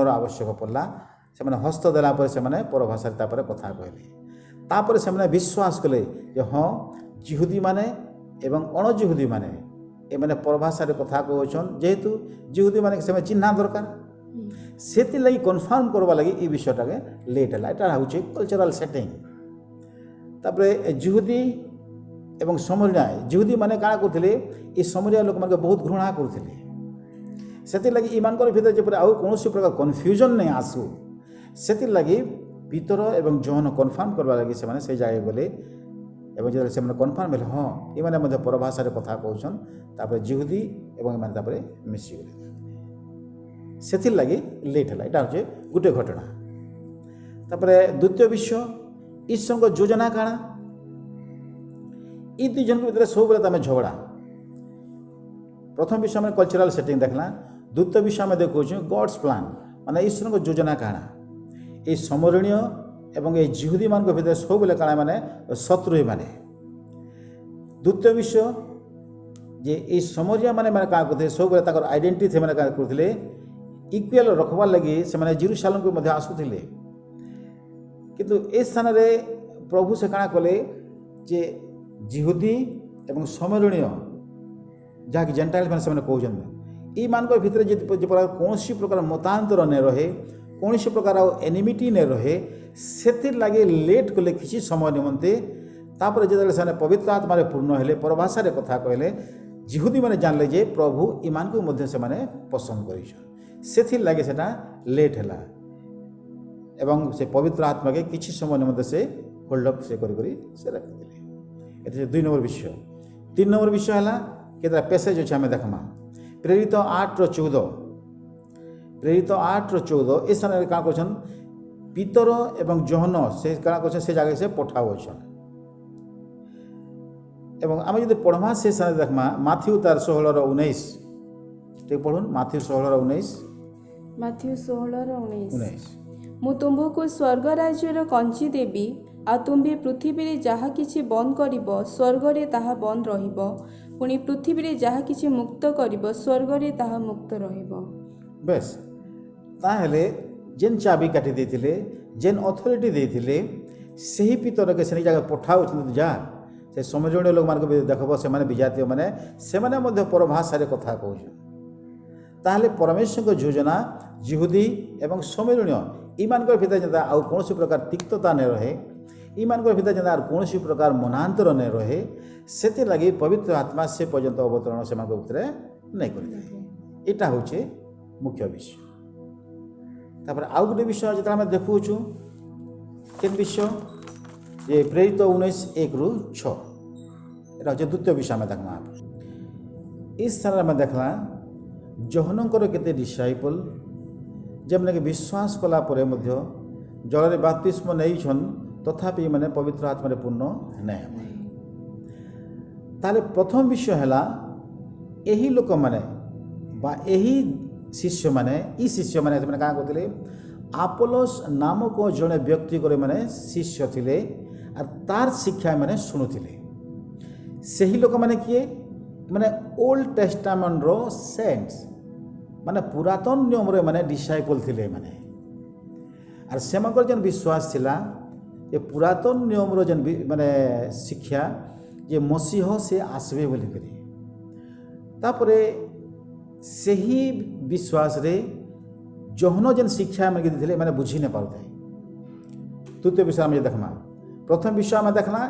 ଆଗ୍ରହର ଆବଶ୍ୟକ ପଡ଼ିଲା ସେମାନେ ହସ୍ତ ଦେଲା ପରେ ସେମାନେ ପରଭାଷାରେ ତାପରେ କଥା କହିଲେ ତାପରେ ସେମାନେ ବିଶ୍ୱାସ କଲେ ଯେ ହଁ ଜିହୁଦୀମାନେ ଏବଂ ଅଣଜିହୁଦୀମାନେ ଏମାନେ ପରଭାଷାରେ କଥା କହୁଛନ୍ ଯେହେତୁ ଜିହୁଦୀମାନେ ସେମାନେ ଚିହ୍ନା ଦରକାର ସେଥିଲାଗି କନଫର୍ମ କରିବା ଲାଗି ଏ ବିଷୟଟାକେ ଲେଟ୍ ହେଲା ଏଇଟା ହେଉଛି କଲଚରାଲ ସେଟିଂ ତାପରେ ଜିହୁଦୀ ଏବଂ ସମରିଆ ଜିହୁଦୀମାନେ କାଣା କରୁଥିଲେ ଏ ସମରିଆ ଲୋକମାନଙ୍କୁ ବହୁତ ଘୃଣା କରୁଥିଲେ ସେଥିଲାଗି ଏମାନଙ୍କର ଭିତରେ ଯେପରି ଆଉ କୌଣସି ପ୍ରକାର କନଫ୍ୟୁଜନ୍ ନାଇଁ ଆସୁ ସେଥିଲାଗି ପିତର ଏବଂ ଜୋହନ କନଫର୍ମ କରିବା ଲାଗି ସେମାନେ ସେଇ ଜାଗାରେ ଗଲେ ଏବଂ ଯେତେବେଳେ ସେମାନେ କନଫର୍ମ ହେଲେ ହଁ ଏମାନେ ମଧ୍ୟ ପରଭାଷାରେ କଥା କହୁଛନ୍ ତାପରେ ଜିହୁଦୀ ଏବଂ ଏମାନେ ତାପରେ ମିଶିଗଲେ ସେଥିଲାଗି ଲେଟ୍ ହେଲା ଏଇଟା ହେଉଛି ଗୋଟେ ଘଟଣା ତାପରେ ଦ୍ୱିତୀୟ ବିଷୟ ଈଶ୍ୱରଙ୍କ ଯୋଜନା କାଣା ଏ ଦୁଇ ଜଣଙ୍କ ଭିତରେ ସବୁବେଳେ ତମେ ଝଗଡ଼ା ପ୍ରଥମ ବିଷୟ ଆମେ କଲଚରାଲ ସେଟିଂ ଦେଖିଲା ଦ୍ୱିତୀୟ ବିଷୟ ଆମେ ଦେଖୁଛୁ ଗଡ୍ସ ପ୍ଲାନ୍ ମାନେ ଈଶ୍ୱରଙ୍କ ଯୋଜନା କାଣା এই সমরণীয় এবং এই জিহুদীମାନଙ୍କ ଭିତରେ ସବୁବେଳେ କାଣା ମାନେ ଶତ୍ରୁ ଏମାନେ ଦ୍ୱିତୀୟ ବିଷୟ ଯେ এই ସମରିଆମାନେ ମାନେ କାଣା କରୁଥିଲେ ସବୁବେଳେ ତାଙ୍କର ଆଇଡେଣ୍ଟିଟି ସେମାନେ କାଣା କରୁଥିଲେ ଇକ୍ୱାଲ ରଖବାର୍ ଲାଗି ସେମାନେ ଜେରୁସାଲେମକୁ ମଧ୍ୟ ଆସୁଥିଲେ କିନ୍ତୁ ଏ ସ୍ଥାନରେ ପ୍ରଭୁ ସେ କାଣା କଲେ ଯେ ଜିହୁଦୀ ଏବଂ ସମରଣୀୟ ଯାହାକି ଜେଣ୍ଟାଇଲ୍ ମାନେ ସେମାନେ କହୁଛନ୍ତି ଏଇମାନଙ୍କ ଭିତରେ ଯେ କୌଣସି ପ୍ରକାର ମତାନ୍ତର ନ ରହେ କୌଣସି ପ୍ରକାର ଏନିମିଟି ନ ରହେ ସେଥିର୍ଲାଗି ଲେଟ୍ କଲେ କିଛି ସମୟ ନିମନ୍ତେ ତାପରେ ଯେତେବେଳେ ସେମାନେ ପବିତ୍ର ଆତ୍ମାରେ ପୂର୍ଣ୍ଣ ହେଲେ ପରଭାଷାରେ କଥା କହିଲେ ଜିହୁଦୀମାନେ ଜାଣିଲେ ଯେ ପ୍ରଭୁ ଏମାନଙ୍କୁ ମଧ୍ୟ ସେମାନେ ପସନ୍ଦ କରିଛନ୍ ସେଥିର୍ଲାଗି ସେଟା ଲେଟ୍ ହେଲା ଏବଂ ସେ ପବିତ୍ର ଆତ୍ମାକେ କିଛି ସମୟ ନିମନ୍ତେ ସେ ହୋଲ୍ଡ ଅପ୍ ସେ କରି ସେ ରଖିଥିଲେ ଏଠି 2 ନମ୍ବର ବିଷୟ 3 ନମ୍ବର ବିଷୟ ହେଲା କେତେଟା ପେସେଜ ଅଛି ଆମେ ଦେଖମା ପ୍ରେରିତ 8:14 ପ୍ରେରିତ 8:14 ଏ ସ୍ଥାନରେ କାଣା କରୁଛନ୍ ପିତର ଏବଂ ଜୋହନ ସେ କାଣା କରୁଛନ୍ ସେ ଜାଗାରେ ସେ ପଠାଉଛନ୍ ଏବଂ ଆମେ ଯଦି ପଢ଼ମା ସେ ସ୍ଥାନରେ ଦେଖମା ମାଥ୍ୟୁ ତାର 16:19 ଟିକେ ପଢ଼ୁନ୍ ମାଥ୍ୟୁ 16:19 ମାଥ୍ୟୁ 16:19 ମୁଁ ତୁମ୍ଭକୁ ସ୍ୱର୍ଗ ରାଜ୍ୟର କଞ୍ଚି ଦେବି ଆଉ ତୁମ୍ଭେ ପୃଥିବୀରେ ଯାହା କିଛି ବନ୍ଦ କରିବ ସ୍ୱର୍ଗରେ ତାହା ବନ୍ଦ ରହିବ ପୁଣି ପୃଥିବୀରେ ଯାହା କିଛି ମୁକ୍ତ କରିବ ସ୍ୱର୍ଗରେ ତାହା ମୁକ୍ତ ରହିବ ବେଶ ତାହେଲେ ଯେନ୍ ଚାବି କାଟି ଦେଇଥିଲେ ଯେନ୍ ଅଥରିଟି ଦେଇଥିଲେ ସେହି ପିତରକେ ସେ ଜାଗା ପଠାଉଛନ୍ତି ଯା ସେ ସମରଣୀୟ ଲୋକମାନଙ୍କୁ ଦେଖବ ସେମାନେ ବିଜାତୀୟ ମାନେ ସେମାନେ ମଧ୍ୟ ପରଭାଷାରେ କଥା କହୁଛନ୍ ତାହେଲେ ପରମେଶ୍ୱରଙ୍କ ଯୋଜନା ଜିହୁଦୀ ଏବଂ ସମରଣୀୟ ଏମାନଙ୍କର ଭିତରେ ଯେନ୍ତା ଆଉ କୌଣସି ପ୍ରକାର ତିକ୍ତତା ନ ରହେ ଏମାନଙ୍କର ଭିତରେ ଯେନ୍ତା ଆଉ କୌଣସି ପ୍ରକାର ମନାନ୍ତର ନ ରହେ ସେଥିଲାଗି ପବିତ୍ର ଆତ୍ମା ସେ ପର୍ଯ୍ୟନ୍ତ ଅବତରଣ ସେମାନଙ୍କ ଭିତରେ ନାଇଁ କରିଥାଏ ଏଇଟା ହେଉଛି ମୁଖ୍ୟ ବିଷୟ ତାପରେ ଆଉ ଗୋଟେ ବିଷୟ ଯେତେବେଳେ ଆମେ ଦେଖୁଛୁ କେନ୍ ବିଷୟ ଯେ ପ୍ରେରିତ 19:1-6 ଏଇଟା ହେଉଛି ଦ୍ୱିତୀୟ ବିଷୟ ଆମେ ଦେଖମା এই ସ୍ଥାନରେ ଆମେ ଦେଖିଲା ଜୋହନଙ୍କର କେତେ ଡିସାଇପଲ୍ ଯେମାନେ ବିଶ୍ୱାସ କଲା ପରେ ମଧ୍ୟ ଜଳରେ ବାପ୍ତିସ୍ମ ନେଇଛନ୍ ତଥାପି ମାନେ ପବିତ୍ର ଆତ୍ମାରେ ପୂର୍ଣ୍ଣ ନାଇଁ ହେବା ତାହେଲେ ପ୍ରଥମ ବିଷୟ ହେଲା ଏହି ଲୋକମାନେ ବା ଏହି ଶିଷ୍ୟମାନେ ଇ ଶିଷ୍ୟମାନେ ସେମାନେ କାଣା କରୁଥିଲେ ଆପୋଲୋସ ନାମକ ଜଣେ ବ୍ୟକ୍ତିଙ୍କର ମାନେ ଶିଷ୍ୟ ଥିଲେ ଆର୍ ତାର ଶିକ୍ଷା ମାନେ ଶୁଣୁଥିଲେ ସେହି ଲୋକମାନେ କିଏ ମାନେ ଓଲ୍ଡ ଟେଷ୍ଟାମେଣ୍ଟର ସେଣ୍ଟସ୍ ମାନେ ପୁରାତନ ନିୟମରେ ମାନେ ଡିସାଇପଲ୍ ଥିଲେ ମାନେ ଆର୍ ସେମାନଙ୍କର ଯେନ୍ ବିଶ୍ୱାସ ଥିଲା ଯେ ପୁରାତନ ନିୟମର ଯେନ୍ ମାନେ ଶିକ୍ଷା ଯେ ମସିହ ସେ ଆସିବେ ବୋଲିକରି ତାପରେ ସେହି ବିଶ୍ୱାସରେ ଜୋହନ ଯେନ୍ ଶିକ୍ଷା ଆମେ ଦେଇଥିଲେ ମାନେ ବୁଝି ନାଇଁ ପାରୁଥାଏ ତୃତୀୟ ବିଷୟ ଆମେ ଦେଖମା ପ୍ରଥମ ବିଷୟ ଆମେ ଦେଖଲା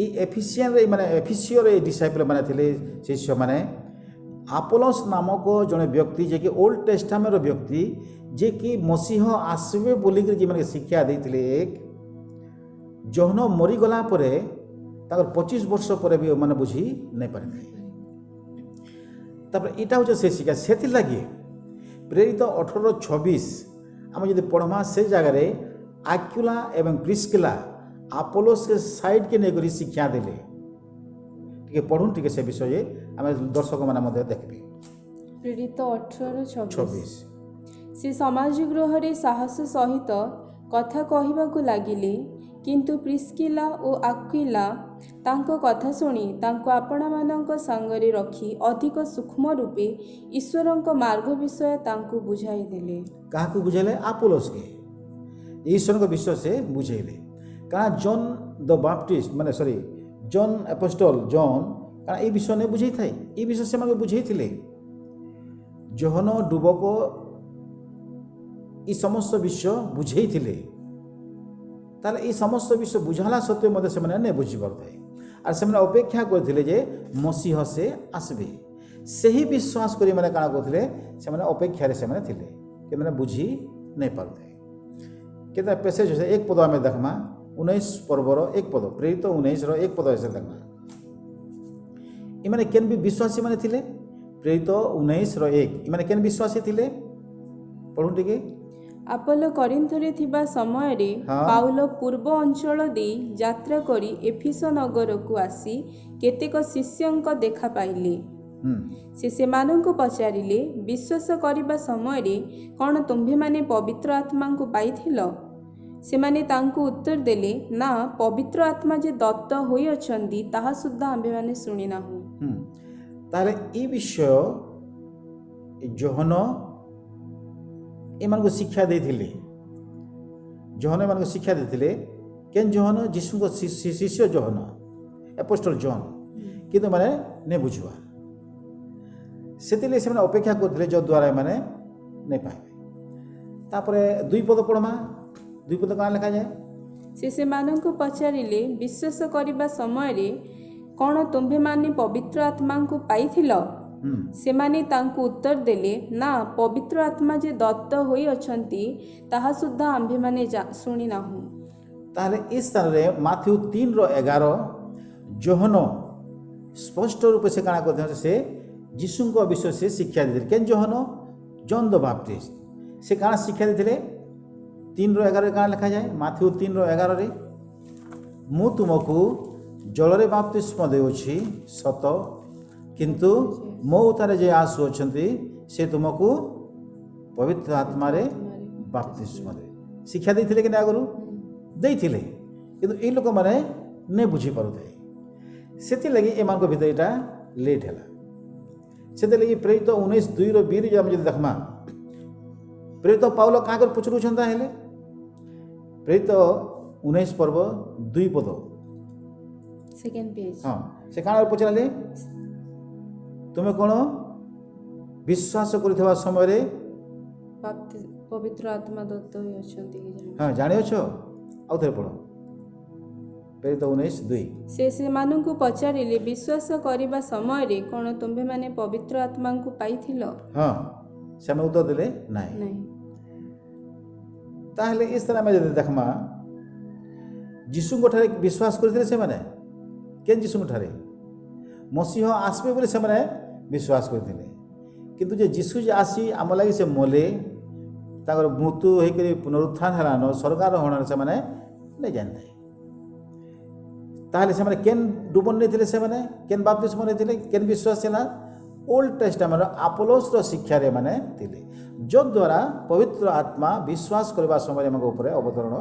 এই ଏଫିସିଆନରେ ମାନେ ଏଫିସିଓର এই ଡିସାଇପଲ୍ ମାନେ ଥିଲେ ଶିଷ୍ୟମାନେ ଆପୋଲୋସ ନାମକ ଜଣେ ବ୍ୟକ୍ତି ଯିଏକି ଓଲ୍ଡ ଟେଷ୍ଟାମେଣ୍ଟର ବ୍ୟକ୍ତି ଯିଏକି ମସିହ ଆସିବେ ବୋଲିକରି ଯେମାନେ ଶିକ୍ଷା ଦେଇଥିଲେ ଜୋହନ ମରିଗଲା ପରେ ତାଙ୍କର 25 ବର୍ଷ ପରେ ବି ମାନେ ବୁଝି ନାଇଁ ପାରିଥାଏ ତାପରେ ଏଇଟା ହେଉଛି ସେ ଶିକ୍ଷା ସେଥିଲାଗି ପ୍ରେରିତ 18:26 ଆମେ ଯଦି ପଢ଼ମା ସେ ଜାଗାରେ ଆକ୍ୟୁଲା ଏବଂ ପ୍ରିସ୍କିଲା ଆପୋଲୋସକେ ସାଇଡ୍କେ ନେଇକରି ଶିକ୍ଷା ଦେଲେ ଟିକେ ପଢ଼ୁନ୍ ଟିକେ ସେ ବିଷୟରେ ଆମେ ଦର୍ଶକମାନେ ମଧ୍ୟ ଦେଖିବେ ପ୍ରେରିତ 18:26 ସେ ସମାଜ ଗୃହରେ ସାହସ ସହିତ କଥା କହିବାକୁ ଲାଗିଲେ କିନ୍ତୁ ପ୍ରିସ୍କିଲା ଓ ଆକ୍ୱିଲା ତାଙ୍କ କଥା ଶୁଣି ତାଙ୍କୁ ଆପଣମାନଙ୍କ ସାଙ୍ଗରେ ରଖି ଅଧିକ ସୂକ୍ଷ୍ମ ରୂପେ ଈଶ୍ୱରଙ୍କ ମାର୍ଗ ବିଷୟ ତାଙ୍କୁ ବୁଝାଇଦେଲେ। କାହାକୁ ବୁଝେଇଲେ? ଆପୋଲୋସକେ ଈଶ୍ୱରଙ୍କ ବିଷୟ ସେ ବୁଝେଇଲେ। କାରଣ ଜନ୍ ଦ ବାପ୍ଟିଷ୍ଟ ମାନେ ଜନ୍ ଆପୋଷ୍ଟଲ ଜନ୍ କାରଣ ଏଇ ବିଷୟ ନେଇ ବୁଝେଇଥାଏ। ଏଇ ବିଷୟ ସେମାନଙ୍କୁ ବୁଝେଇଥିଲେ। ଯୋହନ ଡୁବକ এই সমস্ত ବିଷୟ ବୁଝେଇଥିଲେ। ତାହେଲେ এই সমস্ତ ବିଷୟ ବୁଝାଲା ସତ୍ତ୍ୱେ ମଧ୍ୟ ସେମାନେ ନେ ବୁଝିପାରୁଥାଏ। আর ସେମାନେ ଅପେକ୍ଷା କରିଥିଲେ ଯେ ମସିହ ସେ ଆସିବେ। ସେହି ବିଶ୍ୱାସ କରି ମାନେ କାଣା କରୁଥିଲେ? ସେମାନେ ଅପେକ୍ଷାରେ ସେମାନେ ଥିଲେ, ସେମାନେ ବୁଝି ନାଇଁ ପାରୁଥାଏ। କେତେ ପେସେଜ ଅଛି? ଏକ ପଦ ଆମେ ଦେଖମା 19 ପର୍ବର ଏକ ପଦ, ପ୍ରେରିତ 19ର ଏକ ପଦ ହିସାବରେ ଦେଖମା। ଏମାନେ କେନ୍ ବି ବିଶ୍ୱାସୀ ମାନେ ଥିଲେ? ପ୍ରେରିତ 19ର 1 ଏମାନେ କେନ୍ ବିଶ୍ୱାସୀ ଥିଲେ? ପଢ଼ୁନ୍ ଟିକେ। ଆପୋଲୋ କରିନ୍ଥରେ ଥିବା ସମୟରେ ପାଉଲ ପୂର୍ବ ଅଞ୍ଚଳ ଦେଇ ଯାତ୍ରା କରି ଏଫିସ ନଗରକୁ ଆସି କେତେକ ଶିଷ୍ୟଙ୍କ ଦେଖା ପାଇଲେ। ସେ ସେମାନଙ୍କୁ ପଚାରିଲେ, ବିଶ୍ୱାସ କରିବା ସମୟରେ କ'ଣ ତୁମ୍ଭେମାନେ ପବିତ୍ର ଆତ୍ମାଙ୍କୁ ପାଇଥିଲ? ସେମାନେ ତାଙ୍କୁ ଉତ୍ତର ଦେଲେ, ନା, ପବିତ୍ର ଆତ୍ମା ଯେ ଦତ୍ତ ହୋଇଅଛନ୍ତି ତାହା ସୁଦ୍ଧା ଆମ୍ଭେମାନେ ଶୁଣିନାହୁଁ। ତାହେଲେ ଏ ବିଷୟ ଯୋହନ ଏମାନଙ୍କୁ ଶିକ୍ଷା ଦେଇଥିଲେ। ଯୋହନ ଏମାନଙ୍କୁ ଶିକ୍ଷା ଦେଇଥିଲେ। କେନ୍ ଯୋହନ? ଯୀଶୁଙ୍କ ଶିଷ୍ୟ ଯୋହନ, ଆପୋଷ୍ଟଲ ଜନ୍। କିନ୍ତୁ ମାନେ ନେ ବୁଝିବା, ସେଥିଲାଗି ସେମାନେ ଅପେକ୍ଷା କରୁଥିଲେ ଯଦ୍ୱାରା ଏମାନେ ନେଇ ପାଇବେ। ତାପରେ 2 ପଦ ପଢ଼ମା। 2 ପଦ କାଣା ଲେଖାଯାଏ? ସେ ସେମାନଙ୍କୁ ପଚାରିଲେ, ବିଶ୍ୱାସ କରିବା ସମୟରେ କ'ଣ ତୁମ୍ଭେମାନେ ପବିତ୍ର ଆତ୍ମାଙ୍କୁ ପାଇଥିଲ? ସେମାନେ ତାଙ୍କୁ ଉତ୍ତର ଦେଲେ, ନା, ପବିତ୍ର ଆତ୍ମା ଯେ ଦତ୍ତ ହୋଇଅଛନ୍ତି ତାହା ସୁଦ୍ଧା ଆମ୍ଭେମାନେ ଶୁଣିନାହୁଁ। ତାହେଲେ ଏ ସ୍ଥାନରେ ମାଥ୍ୟୁ 3:11 ଯୋହନ ସ୍ପଷ୍ଟ ରୂପେ ସେ କାଣା କରିଥିଲେ? ସେ ଯୀଶୁଙ୍କ ବିଷୟ ସେ ଶିକ୍ଷା ଦେଇଥିଲେ। କେନ୍ ଯୋହନ? ଜନ୍ ଦ ବାପ୍ଟିଷ୍ଟ। ସେ କାଣା ଶିକ୍ଷା ଦେଇଥିଲେ? 3:11 କାଣା ଲେଖାଯାଏ? ମାଥ୍ୟୁ 3:11 ମୁଁ ତୁମକୁ ଜଳରେ ବାପ୍ତିସ୍ମ ଦେଉଛି ସତ, କିନ୍ତୁ ମୋ ଉତ୍ତାରେ ଯେ ଆସୁଅଛନ୍ତି ସେ ତୁମକୁ ପବିତ୍ର ଆତ୍ମାରେ ବାପ୍ତିସ୍ମ ଦେବେ। ଶିକ୍ଷା ଦେଇଥିଲେ କି ନା? ଆଗରୁ ଦେଇଥିଲେ, କିନ୍ତୁ ଏଇ ଲୋକମାନେ ନେ ବୁଝିପାରୁଥାଏ। ସେଥିଲାଗି ଏମାନଙ୍କ ଭିତରେ ଏଇଟା ଲେଟ୍ ହେଲା। ସେଥିଲାଗି ପ୍ରେରିତ 19:2ର 2 ଆମେ ଯଦି ଦେଖମା, ପ୍ରେରିତ ପାଉଲ କାହାକୁ ପଚାରୁଛନ୍ତି? ତାହେଲେ ପ୍ରେରିତ 19 ପର୍ବ 2 ପଦ, ସେକେଣ୍ଡ ପେଜ। ହଁ, ସେ କାଣା ପଚାରିଲେ? ତୁମେ କ'ଣ ବିଶ୍ୱାସ କରୁଥିବା ସମୟରେ ପବିତ୍ର ଆତ୍ମା ଦତ୍ତ ହୋଇଅଛନ୍ତି କି? ହଁ, ଜାଣିଅଛ? ଆଉ ଥରେ ପଢ଼, ପ୍ରେରିତ 19:2। ସେ ସେମାନଙ୍କୁ ପଚାରିଲେ, ବିଶ୍ୱାସ କରିବା ସମୟରେ କ'ଣ ତୁମ୍ଭେମାନେ ପବିତ୍ର ଆତ୍ମାଙ୍କୁ ପାଇଥିଲ? ହଁ, ସେମାନେ ଉତ୍ତର ଦେଲେ ନାହିଁ। ତାହେଲେ ଏ ସ୍ଥାନରେ ଆମେ ଯଦି ଦେଖମା, ଯୀଶୁଙ୍କଠାରେ ବିଶ୍ୱାସ କରିଥିଲେ ସେମାନେ। କେନ୍ ଯୀଶୁଙ୍କଠାରେ? ମସିହ ଆସିବେ ବୋଲି ସେମାନେ ବିଶ୍ୱାସ କରିଥିଲେ। କିନ୍ତୁ ଯେ ଯୀଶୁ ଯେ ଆସି ଆମ ଲାଗି ସେ ମଲେ, ତାଙ୍କର ମୃତ୍ୟୁ ହେଇକରି ପୁନରୁତ୍ଥାନ ହେଲାନ, ସ୍ୱର୍ଗାରୋହଣରେ ସେମାନେ ନେଇ ଜାଣିଥାଏ। ତାହେଲେ ସେମାନେ କେନ୍ ଡୁବନ ନେଇଥିଲେ? ସେମାନେ କେନ୍ ବାପ୍ତିସ୍ମ ନେଇଥିଲେ? କେନ୍ ବିଶ୍ୱାସ ଥିଲା? ଓଲ୍ଡ ଟେଷ୍ଟାମେଣ୍ଟର ଆପୋଲୋସର ଶିକ୍ଷାରେ ଏମାନେ ଥିଲେ, ଯଦ୍ୱାରା ପବିତ୍ର ଆତ୍ମା ବିଶ୍ୱାସ କରିବା ସମୟରେ ଏମାନଙ୍କ ଉପରେ ଅବତରଣ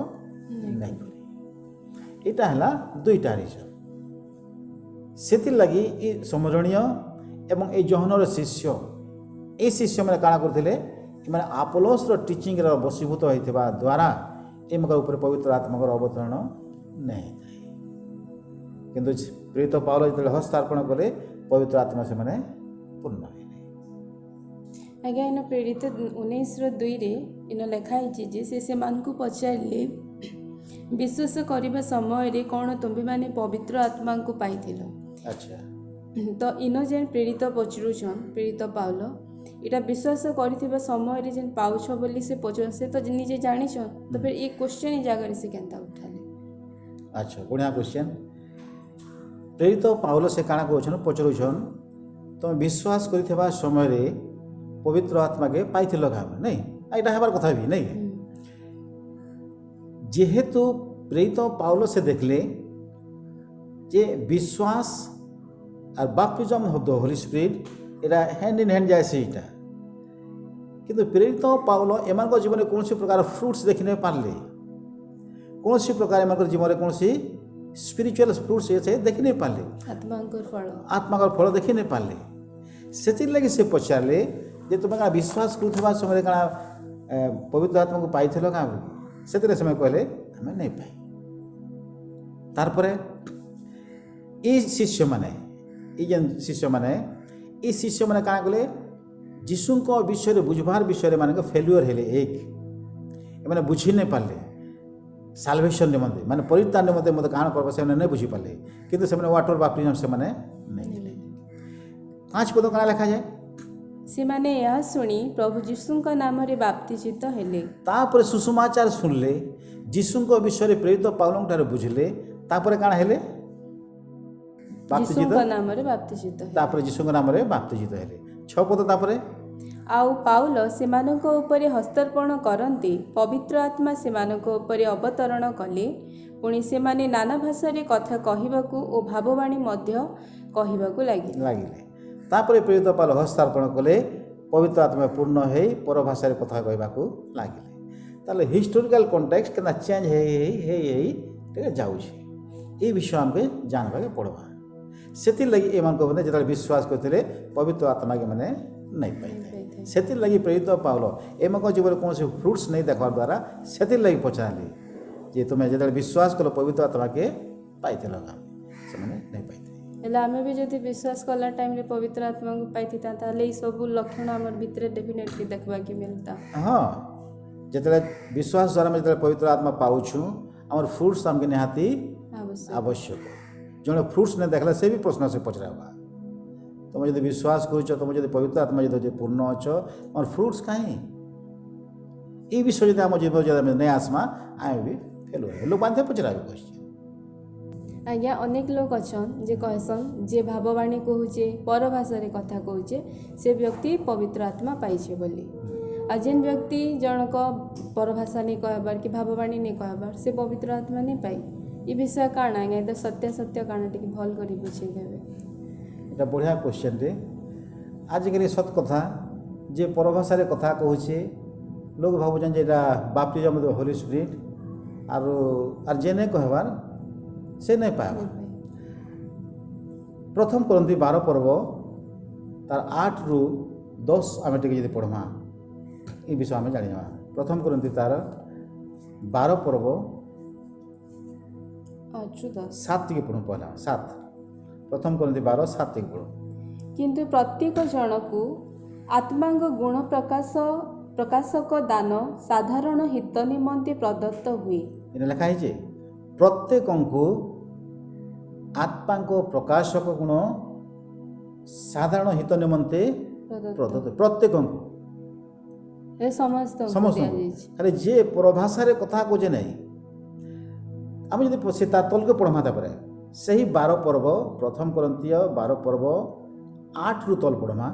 ନାଇଁ କରେ। ଏଇଟା ହେଲା 2ଟା ରିଜନ୍। ସେଥିଲାଗି ଏ ସ୍ମରଣୀୟ ଏବଂ এই ଯୋହନର ଶିଷ୍ୟ, এই ଶିଷ୍ୟମାନେ କାଣା କରୁଥିଲେ? ଏମାନେ ଆପୋଲୋସର ଟିଚିଂର ବଶୀଭୂତ ହୋଇଥିବା ଦ୍ୱାରା ଏମାନଙ୍କ ଉପରେ ପବିତ୍ର ଆତ୍ମାଙ୍କର ଅବତରଣ ନାହିଁ ହେଇଥାଏ। କିନ୍ତୁ ପ୍ରେରିତ ପାଉଲ ଯେତେବେଳେ ହସ୍ତାର୍ପଣ କଲେ, ପବିତ୍ର ଆତ୍ମା ସେମାନେ ପୂର୍ଣ୍ଣ ହେଲେ। ଆଜ୍ଞା, ଏନ ପ୍ରେରିତ 19:2ରେ ଏନ ଲେଖା ହେଇଛି ଯେ ସେ ସେମାନଙ୍କୁ ପଚାରିଲେ, ବିଶ୍ୱାସ କରିବା ସମୟରେ କ'ଣ ତୁମ୍ଭେମାନେ ପବିତ୍ର ଆତ୍ମାଙ୍କୁ ପାଇଥିଲ? ଆଚ୍ଛା, ତ ଇନ ଯେନ୍ ପ୍ରେରିତ ପଚରୁଛନ୍, ପ୍ରେରିତ ପାଉଲ ଏଇଟା ବିଶ୍ୱାସ କରିଥିବା ସମୟରେ ଯେନ୍ ପାଉଛ ବୋଲି ସେ ପଚାର, ସେ ତ ନିଜେ ଜାଣିଛନ୍, ତ ଫେର୍ ଏ କ୍ୱେଶ୍ଚନ୍ ଏ ଜାଗାରେ ସେ କେନ୍ତା ଉଠାଲେ? ଆଚ୍ଛା, ବଢ଼ିଆ କ୍ୱେଶ୍ଚନ୍। ପ୍ରେରିତ ପାଉଲ ସେ କାଣା କହୁଛନ୍? ପଚାରୁଛନ୍, ତୁମେ ବିଶ୍ୱାସ କରିଥିବା ସମୟରେ ପବିତ୍ର ଆତ୍ମାକେ ପାଇଥିଲ କାହା? ନାଇଁ, ଏଇଟା ହେବାର କଥା ବି ନାଇଁ। ଯେହେତୁ ପ୍ରେରିତ ପାଉଲ ସେ ଦେଖିଲେ যে বিশ্বাস আর বাপ্তিজম অফ দ্য হোলি স্পিরিট এটা হ্যান্ড ইন হ্যান্ড যায় সেইটা। কিন্তু প্রেরিত পাউল এମାନଙ୍କ জীবনে কୌଣସି ପ୍ରକାର ଫ୍ରୁଟ୍ସ ଦେଖି ନାଇଁ ପାରିଲେ, କୌଣସି ପ୍ରକାର ଏମାନଙ୍କ ଜୀବନରେ କୌଣସି स्पिरिचुअल फ्रुट्स ये देखि नहीं पाले आत्मांकर फल आत्मा फल देखि नहीं पाले से लगे से पचारे जे तुम क्या विश्वास करुवा समय क्या पवित्र आत्मा को पाई क्या से कहले आम नहीं पाई तारपरे ये शिष्य मैंने जेन शिष्य मैंने ये शिष्य मैंने क्या कले जीशु विषय बुझबार विषय मान फेल्युअर हेले एक मैंने बुझी नहीं पारे साल्वेशन निमंते माने परित्राण निमंते मत कहाँ कर से नहीं बुझी पारे किंतु से वाटर बाप्तिज्म से नहीं 5 पद क्या लिखा जाए सेमाने यह शुणी प्रभु जीशुଙ୍କ नामरे बाप्तिजित हेले तापर सुसमाचार सुनले जीशुଙ୍କ विषय प्रेरित पाउलଙ୍କ ठारे बुझले तापर काण हेले जीशुଙ୍କ नामरे बाप्तिजित तापर जीशुଙ୍କ नामरे बाप्तिजित हेले 6 पद तापर आउ पाउल सेमानଙ୍କ उपरे हस्तार्पण करन्ते पवित्र आत्मा सेमानଙ୍କ उपरे अवतरण कले पुणी सेमाने नाना भाषारे कथा कहिबाकू ओ भाववाणी मध्य कहिबाकू लागिले तापर प्रेरित पाउल हस्तार्पण कले पवित्र आत्मा पूर्ण हो पर भाषा कथा कहवाकू लगिले ताले हिस्टोरिकल कॉन्टेक्स्ट केना चेंज हे जाउछि ए विषय हमके जानबा के पड़बा सेति लगी एमान को बने जतले विश्वास करथिले पवित्र आत्मा के माने नहीं पाई सेति लगी प्रेरित पाउल एमा को जीवन कौन से फ्रूट्स नहीं देखवार द्वारा सेति लगी पचाले जे तुम जतले विश्वास कलो पवित्र आत्मा के पाइथिल का से माने नहीं पाइथे हेले आमे भी जदि विश्वास कला टाइम रे पवित्र आत्मा को पाइथिता ताले ई सब लक्षण हमर भितरे डेफिनेटली देखबा के मिलता हाँ जतले विश्वास द्वारा जतले पवित्र आत्मा पाउछु हमर फ्रूट्स हमके निहाती आवश्यक जड़े फ्रूट्स नहीं देखला से भी प्रश्न से पचराबा तुम जब विश्वास करुच तुम जब पवित्र आत्मा जो पूर्ण अच्छ और फ्रूट्स कहीं ये विषय जो आम जीवन जब नहीं आसमा आए भी फेल लोग बांधे पचराबे क्वेश्चन आज्ञा अनेक लोग अच्छन जे कहसन जे भाववाणी कहूचे पर भाषा कथा कहूचे से व्यक्ति पवित्र आत्मा पाइछे बोली आ जेन व्यक्ति जनक पर भाषा नहीं कहबार कि भाववाणी नहीं कहबार से पवित्र आत्मा नहीं पाई ये विषय कारण आज्ञा तो सत्य कारण टी भल कर बुझे देवे এটা बढ़िया क्वेश्चन रे आजिकल सत कथा जे परभाषा कथा कहूचे लोग भावुन जे बाप्तिज्म होली स्पिरिट आर जे नहीं कहबार से नहीं पाएगा प्रथम करती 12 पर्व तार 8 ରୁ 10 आम टे पढ़मा ये विषय आम जाना प्रथम करती तार 12 पर्व 7 टी पढ़ू पहला 7 प्रथम करती 12 7 टी पढ़ू किंतु प्रत्येक जनकु आत्मांग गुण प्रकाशक दान साधारण हित निमंते प्रदत्त हुए ये लिखा है प्रत्येक को आत्मा को प्रकाशक गुण साधारण हित निमंते प्रदत्त प्रत्येक को समस्त खाली जे परभाषा कथा को जे नहीं आम जब से तल के पढ़मा से ही 12 पर्व प्रथम करंतीय 12 पर्व 8 ରୁ तल पढ़मा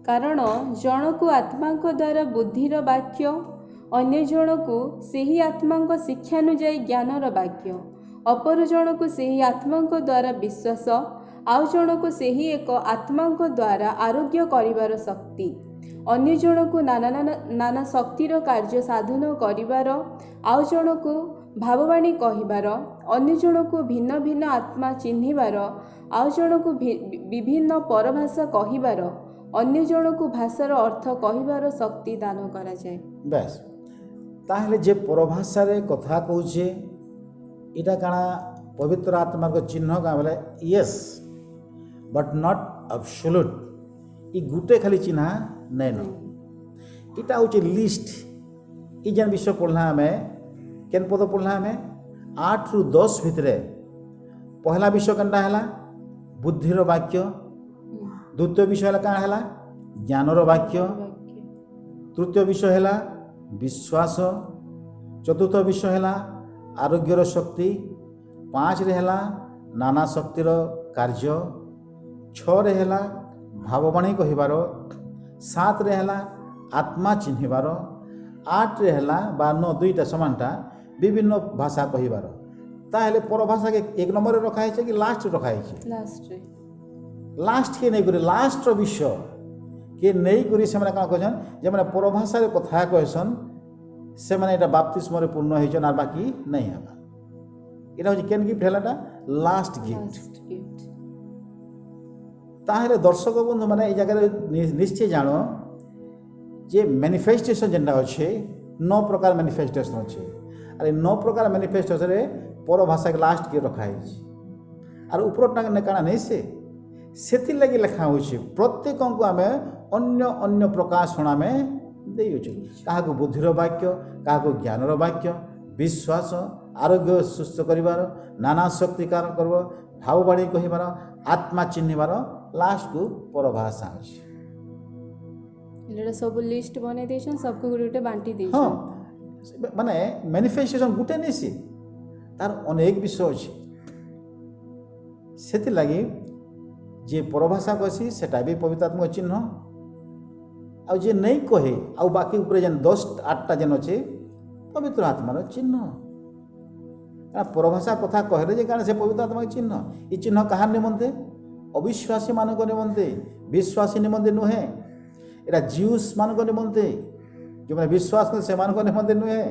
कारण जनकु आत्मा द्वारा बुद्धिर वाक्य अन्य जनकु सेही आत्मा शिक्षानुजाई ज्ञानर वाक्य अपर जनकु सेही आत्मा द्वारा विश्वास आउ जनकु सेही एक आत्मा द्वारा आरोग्य करिवार शक्ति अन्य जनकु नाना शक्तिर कार्य साधन करिवार आउ जनकु भाववाणी कहिबार अन्य जनकु भिन्न भिन्न आत्मा चिन्हिबार आउ जनकु विभिन्न परभाषा कहिबार अन्य जनकु भाषार अर्थ कहिबार शक्ति दान करा जाय बस ताहले जे परभाषा कथा कहूचे इटा काना पवित्र आत्मा को चिन्ह का बोले यस बट नॉट एब्सोल्यूट ई गुटे खाली चिन्ह नहीं न इटा हूँ लिस्ट ई जेन विषय पढ़ला हमें केन पद पढ़ला हमें 8 ରୁ 10 भितर पहला विषय केनटा है बुद्धिर वाक्य द्वितीय विषय है क्या है ज्ञानर वाक्य तृतीय विषय है विश्वास चतुर्थ विषय है आरोग्यर शक्ति 5 रे है नाना शक्तिर कार्य 6 रे है भाववाणी कहबार 7 रे है आत्मा चिन्हबार 8 रे है 9 दुईटा समानटा विभिन्न भाषा कहबार ताहले परभाषा के 1 नंबर रखा है कि लास्ट रखा है लास्ट के नहीं करी लास्ट विषय के नहीं करी से क्या कहन जे मैंने परभाषा कथा कहसन से मैंने बाप्तिस्म पूर्ण होइछन आर बाकी नहीं हबा এটা হচ্ছে কেন গিফট হেলাটা লাস্ট গিফট Last gift. তাহলে দর্শক বন্ধু মানে এই জায়গায় নিশ্চয় জানো যে ম্যানিফেস্টেসন যেটা অছে 9 প্রকার ম্যানিফেস্টেসন অছে আর এই 9 প্রকার ম্যানিফেস্টেসনে পরভাষাকে লাস্ট কে রখা হয়েছে আর উপরটা কাଣା নেই ସେଥିଲାଗି ଲେଖା ହେଉଛି ପ୍ରତ୍ୟେକଙ୍କୁ ଆମେ ଅନ୍ୟ ଅନ୍ୟ ପ୍ରକାଶଣ ଆମେ ଦେଇଅଛୁ କାହାକୁ ବୁଦ୍ଧିର ବାକ୍ୟ କାହାକୁ ଜ୍ଞାନର ବାକ୍ୟ ବିଶ୍ୱାସ ଆରୋଗ୍ୟ ସୁସ୍ଥ କରିବାର ନାନା ଶକ୍ତି କାରଣ କରିବ ଭାବବାଣୀ କହିବାର ଆତ୍ମା ଚିହ୍ନିବାର ଲାଷ୍ଟକୁ ପରଭାଷା ଅଛି ଏଇଟା ସବୁ ଲିଷ୍ଟ ବନେଇ ଦେଇଛନ୍ सबको ଗୋଟେ ଗୋଟେ ବାଣ୍ଟି ହଁ ଦେଇଛନ୍ ମାନେ ମ୍ୟାନିଫେଷ୍ଟେସନ୍ ଗୋଟେ ନେଇ ସେ ତାର ଅନେକ ବିଷୟ ଅଛି ସେଥିଲାଗି ଯେ ପରଭାଷା କହେସି ସେଟା ବି ପବିତ୍ର ଆତ୍ମାର ଚିହ୍ନ ଆଉ ଯେ ନେଇ କହେ ଆଉ ବାକି ଉପରେ ଯେନ୍ 10-8ଟା ଯେନ୍ ଅଛେ ପବିତ୍ର ଆତ୍ମାର ଚିହ୍ନ କାରଣ ପରଭାଷା କଥା କହିଲେ ଯେ କାରଣ ସେ ପବିତ୍ର ଆତ୍ମାର ଚିହ୍ନ ଏ ଚିହ୍ନ କାହାର ନିମନ୍ତେ ଅବିଶ୍ୱାସୀମାନଙ୍କ ନିମନ୍ତେ ବିଶ୍ୱାସୀ ନିମନ୍ତେ ନୁହେଁ ଏଇଟା ଜିଉସ୍ମାନଙ୍କ ନିମନ୍ତେ ଯେଉଁମାନେ ବିଶ୍ୱାସ କରନ୍ତି ସେମାନଙ୍କ ନିମନ୍ତେ ନୁହେଁ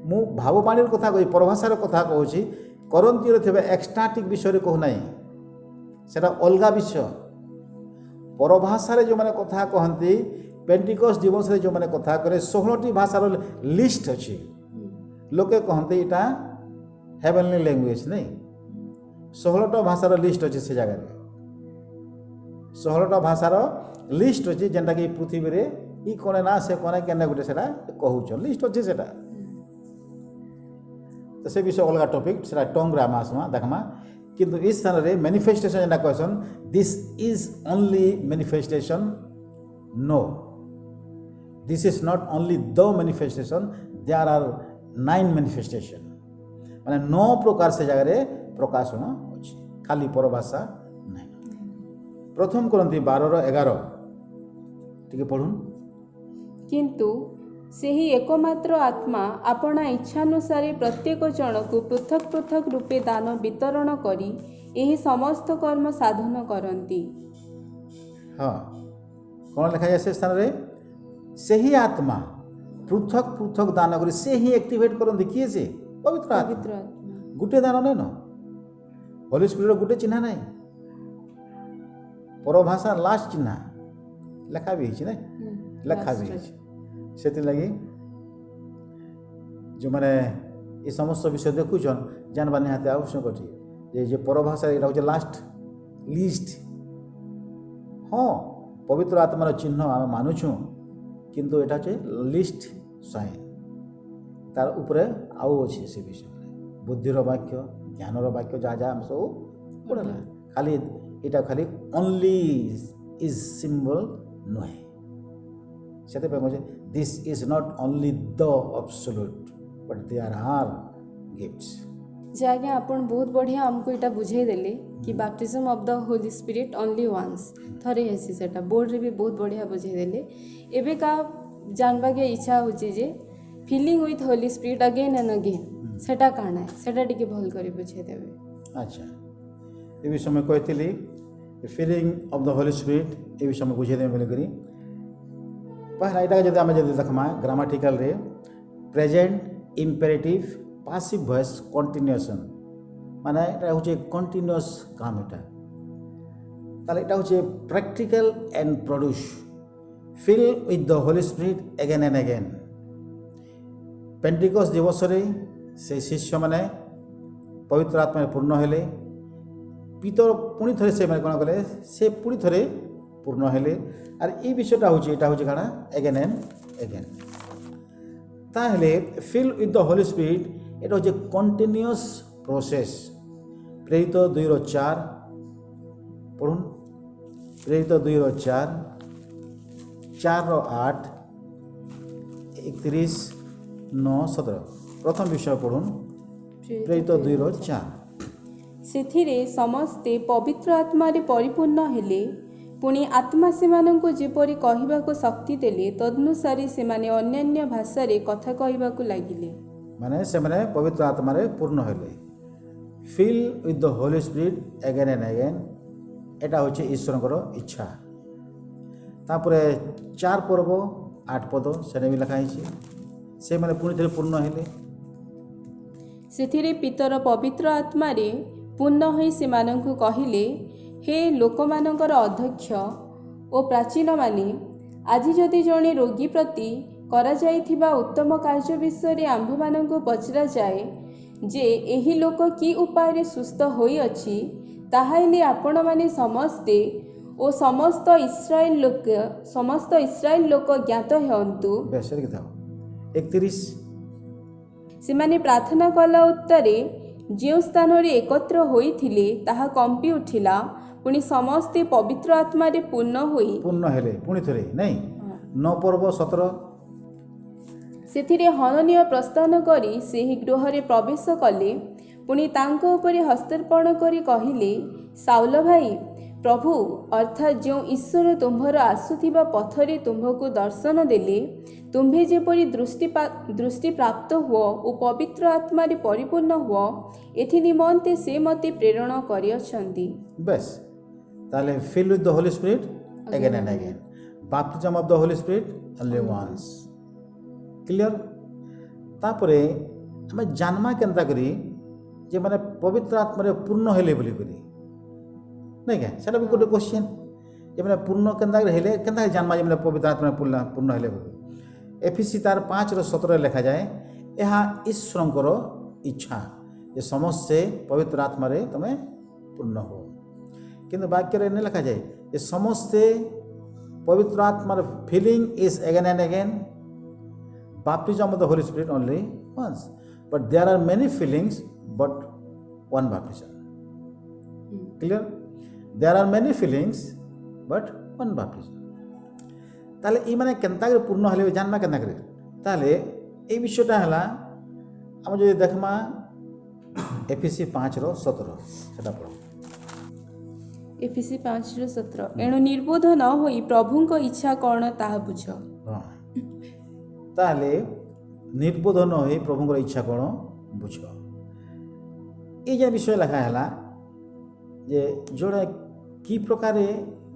ମୁଁ ଭାବବାଣୀର କଥା କହୁଛି ପରଭାଷାର କଥା କହୁଛି କରନ୍ତିରେ ଥିବା ଏକ୍ସଟାଟିକ୍ ବିଷୟରେ କହୁନାହିଁ ସେଟା ଅଲଗା ବିଷୟ ପରଭାଷାରେ ଯେଉଁମାନେ କଥା କହନ୍ତି ପେଣ୍ଟିକସ୍ ଦିବସରେ ଯେଉଁମାନେ କଥା କରେ 16ଟି ଭାଷାର ଲିଷ୍ଟ ଅଛି ଲୋକେ କହନ୍ତି ଏଇଟା ହେଭେନଲି ଲାଙ୍ଗୁଏଜ୍ ନାଇଁ 16ଟା ଭାଷାର ଲିଷ୍ଟ ଅଛି ସେ ଜାଗାରେ 16ଟା ଭାଷାର ଲିଷ୍ଟ ଅଛି ଯେନ୍ଟାକି ପୃଥିବୀରେ ଇ କଣେ ନା ସେ କଣେ କେନେ ଗୋଟେ ସେଟା କହୁଛନ୍ ଲିଷ୍ଟ ଅଛି ସେଟା ତ ସେ ବିଷୟ ଅଲଗା ଟପିକ୍ ସେଟା ଟଙ୍ଗରେ ଆମେ ଆସମା ଦେଖମା କିନ୍ତୁ ଏ ସ୍ଥାନରେ ମ୍ୟାନିଫେଷ୍ଟେସନ୍ ଯେନ୍ଟା କହେସନ୍ this is only manifestation no this is not only the manifestation there are 9 manifestation माने 9 प्रकार से जगह प्रकाशन अच्छे खाली परभाषा नहीं प्रथम करती 12-11 टिके पढ़ुन किंतु ସେହି ଏକମାତ୍ର ଆତ୍ମା ଆପଣା ଇଚ୍ଛାନୁସାରେ ପ୍ରତ୍ୟେକ ଜଣକୁ ପୃଥକ ପୃଥକ ରୂପେ ଦାନ ବିତରଣ କରି ଏହି ସମସ୍ତ କର୍ମ ସାଧନ କରନ୍ତି हाँ कौन लिखा जाए से स्थान रे सही आत्मा पृथक पृथक दान करी से ही एक्टिवेट करते किए से पवित्र आत्मा ପବିତ୍ର ଆତ୍ମା गुटे दान नहीं न होली स्पिरिट गुटे चिन्ह नहीं परभाषा लास्ट चिन्ह लेखा भी है लेखा भी है से लगी जो मैंने ये समस्त विषय देखुन जानवा निहाती आवश्यक अच्छे जे परभाषा यहाँ हूँ लास्ट लिस्ट हाँ पवित्र आत्मार चिन्ह आम मानुछुँ किंतु एटा हচ্ছে लिस्ट साइन तार उपरे आउ अच्छे से विषय बुद्धिर वाक्य ज्ञानर वाक्य जहाँ जहाँ आम सब पढ़ला खाली यहाँ खाली ओनली इज सिंबल नुहे से कहे this is not only the absolute but there are gifts जे आज्ञा आपण बहुत बढ़िया हमको यहाँ बुझे देले कि baptism of the Holi Spirit only once थरे हेसी सेटा बोर्ड रे भी बहुत बढ़िया बुझे देले एबे का जानबा के इच्छा होची जे filling with Holy Spirit again and again सेटा काना है सेटा टिके भल करी बुझे देबे अच्छा ये विषय में कहती feeling of the Holi spirit ये विषय में बुझे देवे बोली पहला यहाँ जब आम जब देखमा ग्रामाटिकल रे present imperative passive voice continuation माने এটা হচ্ছে কন্টিনিউয়াস কাম এটা তাহলে এটা হচ্ছে practical and produce fill with the Holy Spirit again and again Pentecost দিবসরে সেই শিষ্য মানে পবিত্র আত্মায় পূর্ণ হলে পিতর পুনি থরে সে মানে কোন কলে সে পুনি থরে পূর্ণ হলে আর এই বিষয়টা হচ্ছে এটা হচ্ছে কানা এগেন এন্ড এগেন তাহলে feel with the Holy spirit এটা হচ্ছে কন্টিনিউয়াস प्रोसेस प्रेरित 2:4 पढ़ुन प्रेरित 2:4 4:8 31:9-17 प्रथम विषय पढ़ुन प्रेरित 2:4 ସେଥିରେ ସମସ୍ତେ ପବିତ୍ର ଆତ୍ମାରେ ପରିପୂର୍ଣ୍ଣ ହେଲେ ପୁଣି ଆତ୍ମା ସେମାନଙ୍କୁ ଯେପରି କହିବାକୁ ଶକ୍ତି ଦେଲେ ତଦନୁସାରେ ସେମାନେ ଅନ୍ୟାନ୍ୟ ଭାଷାରେ କଥା କହିବାକୁ ଲାଗିଲେ माने से माने पवित्र आत्मा रे पूर्ण हेले fill with the Holi spirit again and again एटा होचे ईश्वरଙ୍କର इच्छा तापरे 4 पर्व 8 पद सेने भी लिखा है से माने पुनि थरे पूर्ण हेले ସେଥିରେ ପିତର ପବିତ୍ର ଆତ୍ମାରେ ପୂର୍ଣ୍ଣ ହୋଇ ସେମାନଙ୍କୁ କହିଲେ, ହେ ଲୋକମାନଙ୍କର ଅଧ୍ୟକ୍ଷ ଓ ପ୍ରାଚୀନମାନେ, ଆଜି ଯଦି ଜଣେ ରୋଗୀ ପ୍ରତି କରାଯାଇଥିବା ଉତ୍ତମ କାର୍ଯ୍ୟ ବିଷୟରେ ଆମ୍ଭମାନଙ୍କୁ ପଚରାଯାଏ ଯେ ଏହି ଲୋକ କି ଉପାୟରେ ସୁସ୍ଥ ହୋଇଅଛି, ତାହାହେଲେ ଆପଣମାନେ ସମସ୍ତେ ଓ ସମସ୍ତ ଇସ୍ରାଏଲ ଲୋକ ଜ୍ଞାତ ହୁଅନ୍ତୁ। ବେଶ ଥାଉ 31 ସେମାନେ ପ୍ରାର୍ଥନା କଲା ଉତ୍ତରେ ଯେଉଁ ସ୍ଥାନରେ ଏକତ୍ର ହୋଇଥିଲେ ତାହା କମ୍ପି ଉଠିଲା। ପୁଣି ସମସ୍ତେ ପବିତ୍ର ଆତ୍ମାରେ ପୂର୍ଣ୍ଣ ହେଲେ। ପୁଣି ଥରେ ନାଇଁ 9 ପର୍ବ 17 ସେଥିରେ ହନନୀୟ ପ୍ରସ୍ଥାନ କରି ସେହି ଗୃହରେ ପ୍ରବେଶ କଲେ। ପୁଣି ତାଙ୍କ ଉପରେ ହସ୍ତାର୍ପଣ କରି କହିଲେ, ସାଉଲ ଭାଇ, ପ୍ରଭୁ ଅର୍ଥାତ୍ ଯେଉଁ ଈଶ୍ୱର ତୁମ୍ଭର ଆସୁଥିବା ପଥରେ ତୁମ୍ଭକୁ ଦର୍ଶନ ଦେଲେ, ତୁମ୍ଭେ ଯେପରି ଦୃଷ୍ଟି ପ୍ରାପ୍ତ ହୁଅ ଓ ପବିତ୍ର ଆତ୍ମାରେ ପରିପୂର୍ଣ୍ଣ ହୁଅ, ଏଥି ନିମନ୍ତେ ସେ ମୋତେ ପ୍ରେରଣ କରିଅଛନ୍ତି। ବେଶ ତାହେଲେ filled with the Holy Spirit again and again. Baptism of the Holy Spirit only once. Clear? ତାପରେ ଆମେ ଜାନମା କେନ୍ତା କରି ଯେ ମାନେ ପବିତ୍ର ଆତ୍ମାରେ ପୂର୍ଣ୍ଣ ହେଲେ ବୋଲି କରି ନାଇଁ କେ ସେଟା ବି ଗୋଟେ କ୍ୱେଶ୍ଚନ୍ ଯେ ମାନେ ପୂର୍ଣ୍ଣ କେନ୍ତା କରି ହେଲେ କେନ୍ତା ଜାନମା ଯେ ମାନେ ପବିତ୍ର ଆତ୍ମାରେ ପୂର୍ଣ୍ଣ ହେଲେ ବୋଲି। ଏଫିସି ତାର 5:17 ଲେଖାଯାଏ, ଏହା ଈଶ୍ୱରଙ୍କର ଇଚ୍ଛା ଯେ ସମସ୍ତେ ପବିତ୍ର ଆତ୍ମାରେ ତମେ ପୂର୍ଣ୍ଣ ହୁଅ। କିନ୍ତୁ ବାକ୍ୟରେ ଏନେ ଲେଖାଯାଏ ଯେ ସମସ୍ତେ ପବିତ୍ର ଆତ୍ମାର filling is again and again, baptism of the Holy Spirit only once. But there are many feelings but one baptism. Clear? There are many feelings but one baptism. তাহলে এই মানে কেন্তা করে পূর্ণ হলে জানমা কেন্তা করে, তাহলে এই বিষয়টা হলা আমি যদি দেখমা এফিসি 5:17 সেটা পড়ো। ଏଫିସି 5:17 ଏଣୁ ନିର୍ବୋଧ ନ ହୋଇ ପ୍ରଭୁଙ୍କ ଇଚ୍ଛା କ'ଣ ତାହା ବୁଝ। ତାହେଲେ ନିର୍ବୋଧ ନ ହୋଇ ପ୍ରଭୁଙ୍କର ଇଚ୍ଛା କ'ଣ ବୁଝ। এই যে বিষয় লেখা ହେଲା ଯେ ଜଣେ କି ପ୍ରକାରେ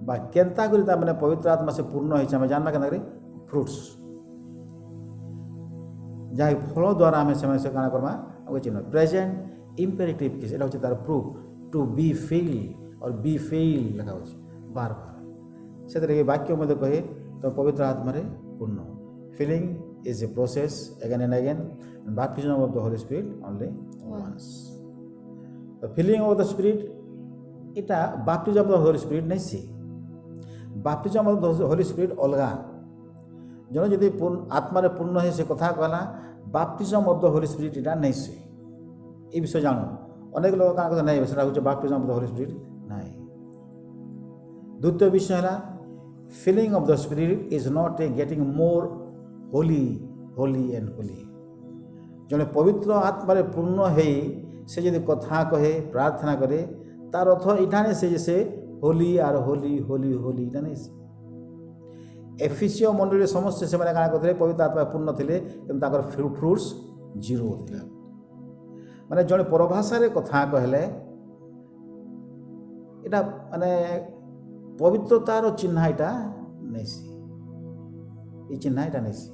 ବା କେନ୍ତା କରି ତା ମାନେ ପବିତ୍ର ଆତ୍ମା ସେ ପୂର୍ଣ୍ଣ ହେଇଛି ଆମେ ଜାନମା କେନ୍ତା କରି ଫ୍ରୁଟ୍ସ ଯାହା ଫଳ ଦ୍ୱାରା ଆମେ ସେମାନେ ସେ କାଣା କର୍ମା ଆଉ ଚିହ୍ନ ପ୍ରେଜେଣ୍ଟ ଇମ୍ପେରେଟିଭ୍ କେସ୍ ଏଇଟା ହେଉଛି ତାର ପ୍ରୁଫ୍ ଟୁ ବି ଫିଲ୍ और बी फेल ଲେଖା ହେଉଛି ବାର ସେଥିରେ ଏ ବାକ୍ୟ ମଧ୍ୟ କହେ ତ ପବିତ୍ର ଆତ୍ମାରେ ପୂର୍ଣ୍ଣ। Filling is a process again and again, baptism of the Holy Spirit only once. ତ ଫିଲିଂ ଅଫ୍ ଦ ସ୍ପିରିଟ୍ ଏଇଟା baptism of the Holy Spirit ନାଇଁ ସି। Baptism of the Holy Spirit ଅଲଗା। ଜଣେ ଯଦି ଆତ୍ମାରେ ପୂର୍ଣ୍ଣ ହେଇ ସେ କଥା କହିଲା, baptism of the Holy Spirit ଏଇଟା ନାଇଁ ସି। এই বিষয়ে জানো অনেক লোক কাଣା কথা নাই সেটা হচ্ছে baptism of the holy spirit নাই। দ্বিতীয় বিষয় হল filling of the spirit is not a getting more holy and holy. জনে পবিত্র আত্মারে পূর্ণ হয়ে সে যদি কথা কহে প্রার্থনা করে তার অর্থ এটা নেই সে যে সে হোলি আর হোলি হোলি হোলি এটা নেই। এফিসীয় মণ্ডলীর সমস্ত সেমানে কাଣା করতে পবিত্র আত্মা পূর্ণ ଥିଲେ কিন্তু তাଙ୍କର ফ্রুটস জিরো ଥିଲା। মানে জনে পরভাষারে কথা কহলে এটা মানে পবিত্রতার চিহ্ন এটা নেইসি, এই চিহ্ন এটা নেইসি।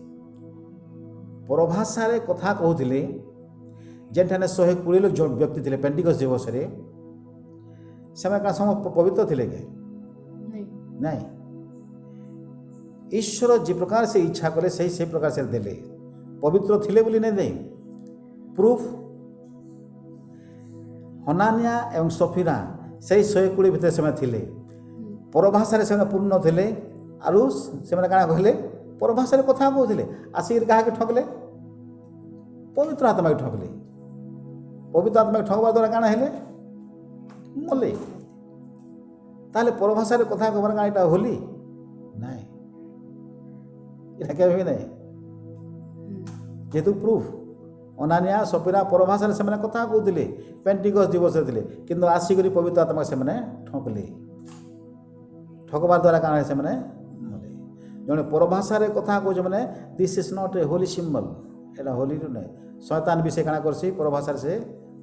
পরভাষারে কথা কହୁଥିଲେ যেখানে 120 লোক ব্যক্তি ଥିଲେ পেন্টিকস্ট দিবসরে ସେମାନେ କାଣା ସମ ପବିତ୍ର ଥିଲେ କି ନାଇଁ। ଈଶ୍ୱର ଯେ ପ୍ରକାର ସେ ଇଚ୍ଛା କଲେ ସେହି ପ୍ରକାର ସେ ଦେଲେ। ପବିତ୍ର ଥିଲେ ବୋଲି ନାଇଁ ଦେଇ ପ୍ରୁଫ୍ ହନାନିଆ ଏବଂ ସଫିରା ସେହି 120 ଭିତରେ ସେମାନେ ଥିଲେ। ପରଭାଷାରେ ସେମାନେ ପୂର୍ଣ୍ଣ ଥିଲେ ଆରୁ ସେମାନେ କାଣା କହିଲେ ପରଭାଷାରେ କଥା କହୁଥିଲେ। ଆସିକିରି କାହାକେ ଠକଲେ? ପବିତ୍ର ଆତ୍ମାକେ ଠକଲେ। ପବିତ୍ର ଆତ୍ମାକେ ଠକବା ଦ୍ୱାରା କାଣା ହେଲେ? ମଲେ। ତାହେଲେ ପରଭାଷାରେ କଥା କହିବାର କାଣା ଏଇଟା ହୋଲି ନାଇଁ, এটা কেবে ବି ନାହିଁ। ଯେହେତୁ ପ୍ରୁଫ୍ ଅନାନିଆ ସଫିରା ପରଭାଷାରେ ସେମାନେ କଥା କହୁଥିଲେ, ପେଣ୍ଟିକସ୍ଟ ଦିବସରେ ଥିଲେ, କିନ୍ତୁ ଆସିକରି ପବିତ୍ର ଆତ୍ମାକୁ ସେମାନେ ଠକଲେ। ଠକବା ଦ୍ୱାରା କାଣା ସେମାନେ ମଲେ। ଜଣେ ପରଭାଷାରେ କଥା କହୁଛେ ମାନେ this is not a Holi symbol, ଏଇଟା ହୋଲିରୁ ନାହିଁ। ଶୈତାନ ବି ସେ କାଣା କରସି ପରଭାଷାରେ ସେ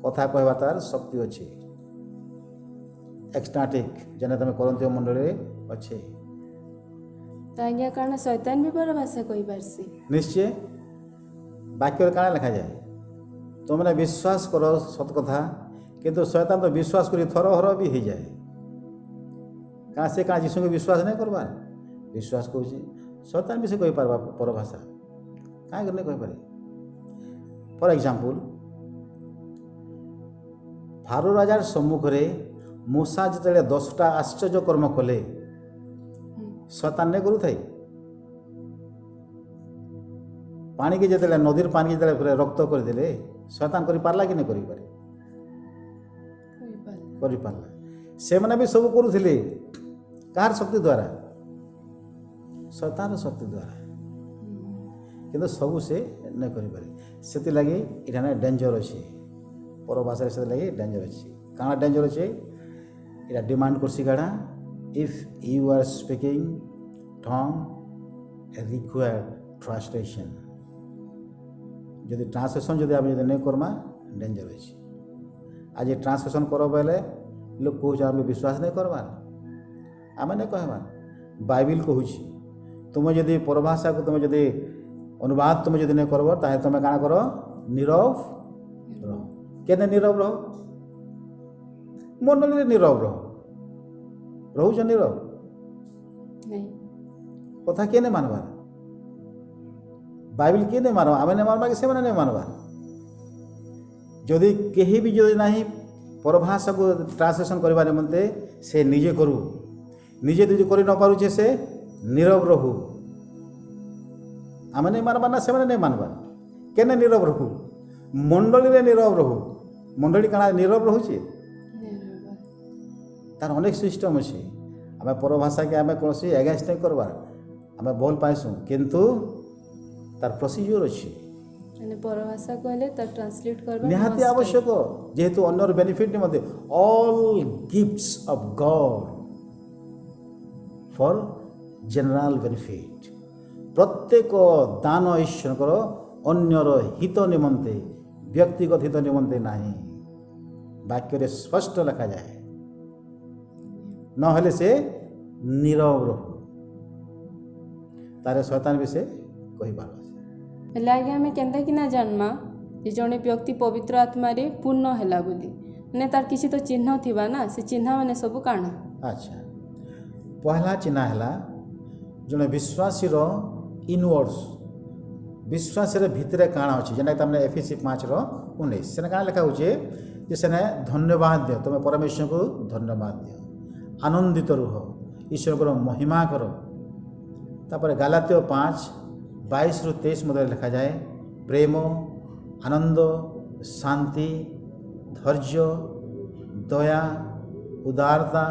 କଥା କହିବା ତାର ଶକ୍ତି ଅଛି। ଏକ୍ସଟାଟିକ୍ ଯେନେ ତମେ କରନ୍ତୀୟ ମଣ୍ଡଳୀରେ ଅଛେ। ତ ଆଜ୍ଞା କାଣା ଶୈତାନ ବି ପରଭାଷା କହିପାରସି? ନିଶ୍ଚୟ ବାକ୍ୟରେ କାଣା ଲେଖାଯାଏ? तुमने विश्वास कर सत कथा किंतु शैतान तो विश्वास करी थर हर भी हो जाए क्या से क्या जीशु को विश्वास नहीं करवा विश्वास करुँ शैतान भी से कही पार पर भाषा क्या नहीं कहीपर फॉर एग्जांपल फारो राजार सम्मुख मूसा जिते 10टा आश्चर्य कर्म कले शैतान नहीं करू पानी की जिते नदी पानी की जिते रक्त करदे शैतान कर पार्ला कि नहीं कर पार्ला से मैंने भी सब करुले कार शक्ति द्वारा शैतान शक्ति द्वारा किंतु सबू से नहीं करें से लगे इठाने डेंजर अच्छे पर भाषा से लगे डेंजर अच्छे कहाँ डेंजर अच्छे इटा डिमांड कर काढ़ा if you are speaking tongue required translation जदि ट्रांसलेशन जदि आप नहीं करमा डेंजर अच्छे आज ट्रांसलेशन कर बोले लोग कह आम विश्वास नहीं करवार आम नहीं कहबार बाइबिल कहूँ तुम जदि परभाषा को तुम जदि अनुवाद तुम जदि नहीं करब ताहे तुम क्या कर नीरव रह केने नीरव रह मंडली नीरव रोच नीरव कथा किए नहीं मानवार बाइबिल किए नहीं मानवा आम नहीं मानवा कि से नहीं मानवा जदि कहीं भी जदि नहीं परभाषा को ट्रांसलेशन करवा निमंते से निजे करू निजे तुझे कर न पारुचे से नीरव रहू आम नहीं मानवा ना से नहीं मानवा केने नीरव रहू मंडली नीरव रहू मंडली काना नीरव रोचे तार अनेक सिस्टम अच्छे आम परभाषा के आम कौन एगेन्स्ट नहीं करवा आम भल पाइसु किंतु तार प्रोसीजर अच्छे परभाषा कहले तार ट्रांसलेट करबा निहाती आवश्यक जेहेतु अन्यर बेनिफिट निमंते all gifts of God for general benefit प्रत्येक दान ईश्वर अन्यर हित निमंते व्यक्तिगत हित निमंते नहीं वाक्य स्पष्ट लिखा जाए नहले से नीरव रहू तारे शैतान भी से कही पार हेला आगे आम केन्ता कि जानमा जे जड़े व्यक्ति पवित्र आत्मा रे पूर्ण हैला बोली माने तार किसी तो चिन्ह थिबा ना से चिन्ह माने सब काना अच्छा पहला चिन्ह है जड़े विश्वासी इनवर्ड्स विश्वासी भितर काण अच्छे जेना तमने एफएसी 5:19 से क्या लिखा होचे जे सेने धन्यवाद दियो तुम परमेश्वर को धन्यवाद दियो आनंदित रुह ईश्वर को महिमा करो तापर गालातियो 5:22-23 मध्य लिखा जाए प्रेम आनंद शांति धैर्य दया उदारता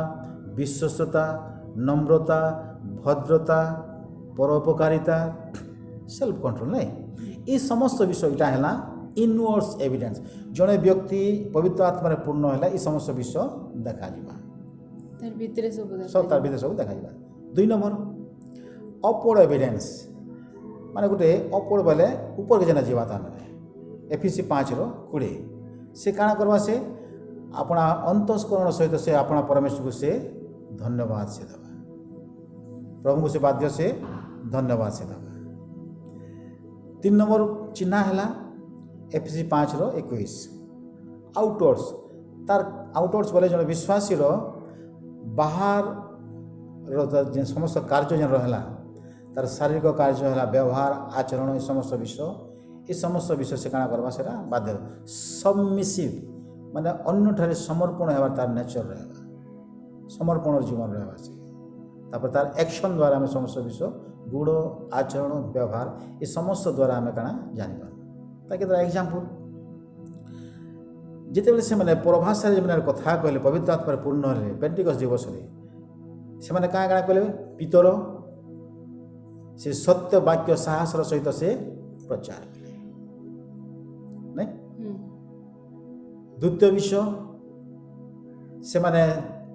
विश्वस्तता नम्रता भद्रता परोपकारिता सेल्फ कंट्रोल नहीं ये समस्त विषय इटा है इनवर्ड्स एविडेंस जड़े व्यक्ति पवित्र आत्मा पूर्ण है ये समस्त विषय देखा सब तार भीतर सब देखा 2 नंबर अपवर्ड एविडेंस माने गोटे अपवर्ड बोले ऊपर के जेना जीवा तार एफएसी 5:20 से काଣା करवा से अपना अंतस्करण सहित से अपना परमेश्वर को से धन्यवाद से दबा प्रभु को से बाध्य से धन्यवाद से दबा 3 नंबर चिन्ह है एफएसी 5:21 आउटवर्ड्स तार आउटवर्ड्स बोले जो विश्वासी बाहर समस्त कार्य जो रहा तार शारीरिक कार्य है व्यवहार आचरण ये समस्त विषय से काଣା करवा से बाध्य सबमिसिव माने अन्य ठारे समर्पण होवार तार नेचर रहा समर्पण जीवन रहा से तापर तार एक्शन द्वारा आम समस्त विषय गुण आचरण व्यवहार ये समस्त द्वारा आम काଣା जापर ताकि एग्जांपल जिते से मैंने परभाषा जो कथा कहले पवित्र आत्मा पूर्ण हेले पेंटिकस्ट दिवस से मैंने क्या कहले पितर से सत्य वाक्य साहसर सहित से प्रचार कले नहीं द्वितीय विषय से मैंने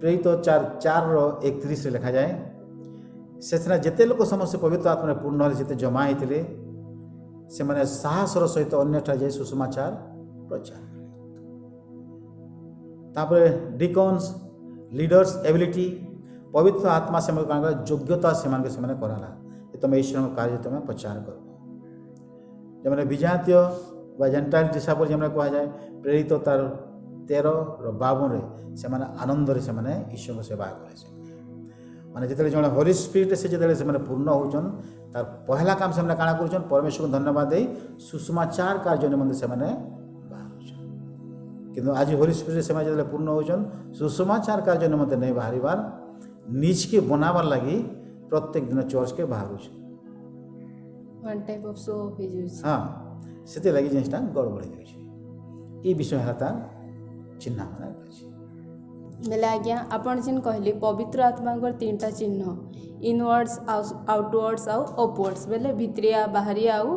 प्रेरित 4:31 लिखा जाए से जिते लोक समस्त पवित्र आत्मा पूर्ण हेले जिते जमा होते से मैंने साहसर सहित अन्यठा जाए सुसमाचार प्रचार तापर डिकन्स लीडर्स एबिलिटी पवित्र आत्मा से योग्यता से कराला तुम ईश्वर कार्य तुम प्रचार कर जब विजातीय जेन्टाइल हिसाब से कह जाए प्रेरित तार 13:52 से आनंद से ईश्वर को सेवा करे माने जिते जड़े होली स्पिरिट से जिते पूर्ण होचन तार पहला काम से काଣା कर परमेश्वर को धन्यवाद दे सुसमाचार कार्य निमंते से किंतु आज होली स्पिरिट से जो पूर्ण होचन सुसमाचार कार्य निमंते नहीं बाहर निज के बनाबार लगी प्रत्येक दिन चर्च के बाहर one type of show off is हाँ से लगी जिनटा गड़बड़ ये विषय है तार चिन्ह माना बेले आज्ञा आपण जेन कहले पवित्र आत्मा को 3टा चिन्ह इनवर्ड्स आउटवर्ड्स आउ अपवर्ड्स बेले भित्रिया बाहरिया आउ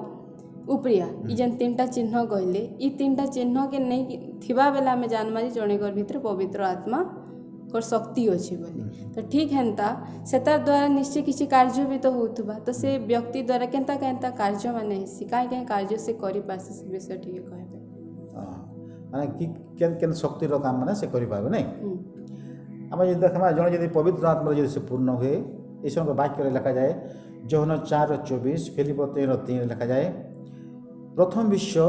उपरिया ई जेन 3टा चिन्ह कहले ई 3टा चिन्ह के नहीं थिबा बेला हमें जानमा जे जणे घर भितर पवित्र आत्मा को शक्ति अच्छी बोली तो ठीक हेन्ता सेतार द्वारा निश्चय किसी कार्य भी तो होतबा तो से व्यक्ति द्वारा केनता केनता कार्य माने हेसी काई काई कार्य से करि पासे से विषय ठीक कहबे माने कि केन शक्ति रो काम माने से करि पाबे नै आम जो देखा जड़े जब पवित्र आत्मा जो से पूर्ण हुए ईश्वर को वाक्य लिखा जाए यूहन्ना 4:24 फिलिप 3:3 लिखा जाए प्रथम विश्व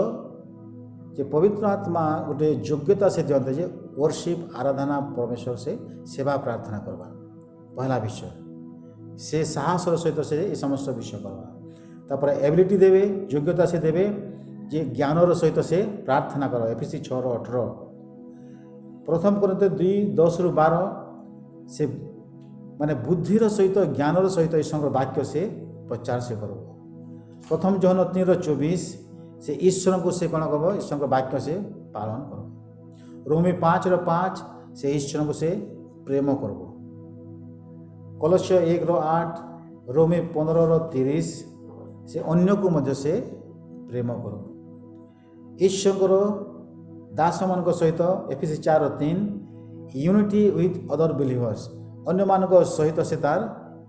जे पवित्र आत्मा गोटे योग्यता से दिखते जे वर्शिप आराधना परमेश्वर से सेवा प्रार्थना करवा पहला विषय से साहस सहित से ये समस्त विषय करवा तापर एबिलिटी देवे योग्यता से देवे जे ज्ञानर सहित से प्रार्थना कर एफिसी 6:18 प्रथम करते 2:10-12 से माने बुद्धिर सहित ज्ञानर सहित ईश्वर वाक्य से प्रचार से करो प्रथम यूहन्ना 3:24 से ईश्वर को से कौन कब ईश्वर वाक्य से पालन करो रोमी 5:5 से ईश्वर को से प्रेम करो कलस्य 1:8 रोमी 15:30 से अन्य को मध्य से प्रेम करो ईश्वर दास मान सहित एफिसी 4:3 यूनिटी विथ अदर बिलीवर्स अन्य मान सहित से तार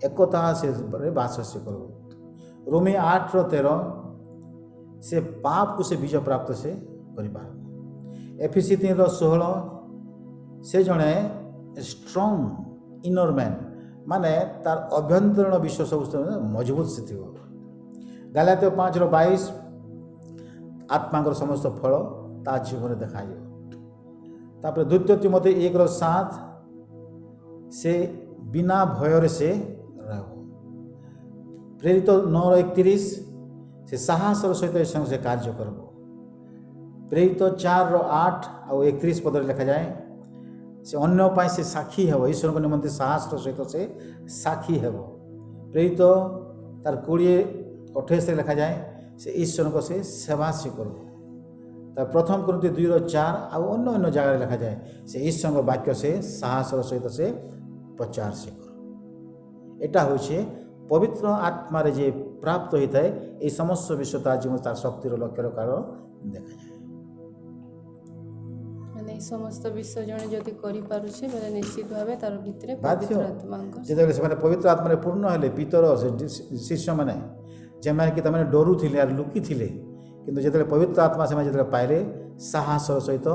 एकता से बास से करो रोमी 8:13 से पाप को से विजय प्राप्त से कर एफिसी 3:16 से जड़े स्ट्रंग इनर मैन माने तार अभ्यंतरण विश्व सब मजबूत से थी गलातिया 5:22 आत्मा समस्त फल ता जीवन देखा तापर द्वितीय तिमोथी 1:7 से बिना भयर से रहो प्रेरित 9:31 से साहस सहित ईश्वर से कार्य कर प्रेरित 4:8 और 31 पद लिखा जाए से अन्य पाई से साक्षी हेब ईश्वर को निमंते साहस सहित से साक्षी हेब प्रेरित तार 20:28 लिखा जाए से ईश्वर को से सेवा से कर प्रथम करते 2:4 आ अन्य अन्य जगह लिखा जाए से ईश्वर वाक्य से साहस सहित से प्रचार से कर एटा होइछे पवित्र आत्मा रे जे प्राप्त होता है ये समस्त विश्वता जीवन तार शक्तिर लक्ष्यर कारण देखा जाए माने समस्त विश्व जने जदि करि पारुछे बोले निश्चित भाबे तार भितरे बाध्य पवित्र आत्मा जेते से पवित्र आत्मा रे पूर्ण हेले पितर शिष्य माने जे माने कि तमाने डरू थिले आर लुकी थिले किंतु जेते पवित्र आत्मा से जेते पाइले साहस सहित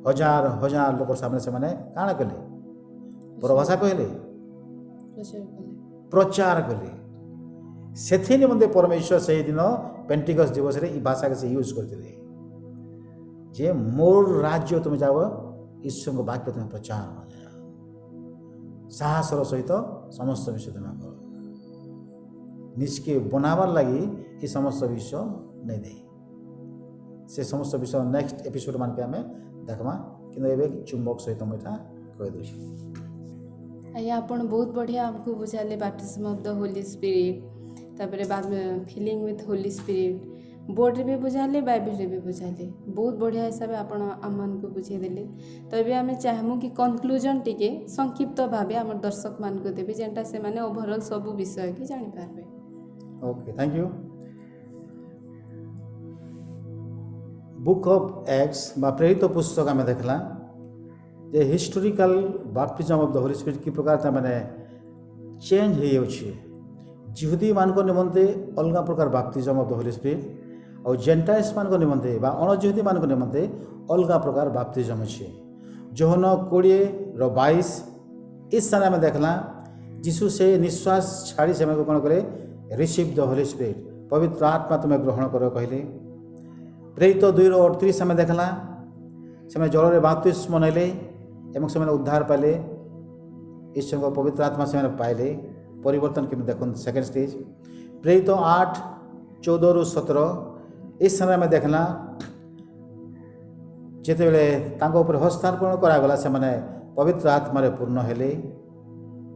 हजार हजार लोक सामने से माने काना कले प्रभाषा कहले प्रचार कले से निमंते परमेश्वर से दिन पेंटिकस दिवस रे ई भाषा के से यूज करते जे मोर राज्य तुम जाओ ईश्वर को वाक्य तुम प्रचार साहस सहित समस्त विषय तुम कर निजके बनाबार लगी ये समस्त विषय नहीं दे से समस्त विषय नेक्स्ट एपिसोड मान के हमें देखमा कि एवं चुंबक सहित मुझे कह दूसरी आया आपण बहुत बढ़िया हमको बुझाले baptism of the Holi Spirit तापरे बाद में फीलिंग विथ होली स्पिरिट बोर्ड रे भी बुझाले बाइबल रे भी बुझाले बहुत बढ़िया हिसाब आपण आमन को बुझे देले तो एबे हमें चाहमु कि कंक्लूजन टिके संक्षिप्त भाबे हमर दर्शक मान को देबे जेंटा से माने ओवरऑल सब विषय की जानि पारबे okay thank you book of Acts बा प्रेरित पुस्तक आम देखला जे historical baptism of the Holi Spirit की प्रकार माने चेंज हो जिहुदी मान निमंते अलग प्रकार baptism of the Holi spirit और जेंटाइल्स मान निमंते बा अणजिहुदी मान निमंते अलग प्रकार बैप्टिज्म अच्छे यूहन्ना 20:22 इस समय में देखला यीशु से निश्वास छाड़ी से कौन करे रिसीव द होली स्पिरिट पवित्र आत्मा तुम्हें ग्रहण करो कहले ପ୍ରେରିତ 2:38 ଆମେ ଦେଖିଲା ସେମାନେ ଜଳରେ ବାପ୍ତିସ୍ମ ନେଲେ ଏବଂ ସେମାନେ ଉଦ୍ଧାର ପାଇଲେ, ଈଶ୍ୱରଙ୍କ ପବିତ୍ର ଆତ୍ମା ସେମାନେ ପାଇଲେ। ପରିବର୍ତ୍ତନ କିନ୍ତୁ ଦେଖନ୍ତୁ ସେକେଣ୍ଡ ଷ୍ଟେଜ୍ ପ୍ରେରିତ 8:14-17 ଏ ସ୍ଥାନରେ ଆମେ ଦେଖିଲା ଯେତେବେଳେ ତାଙ୍କ ଉପରେ ହସ୍ତାର୍ପଣ କରାଗଲା ସେମାନେ ପବିତ୍ର ଆତ୍ମାରେ ପୂର୍ଣ୍ଣ ହେଲେ।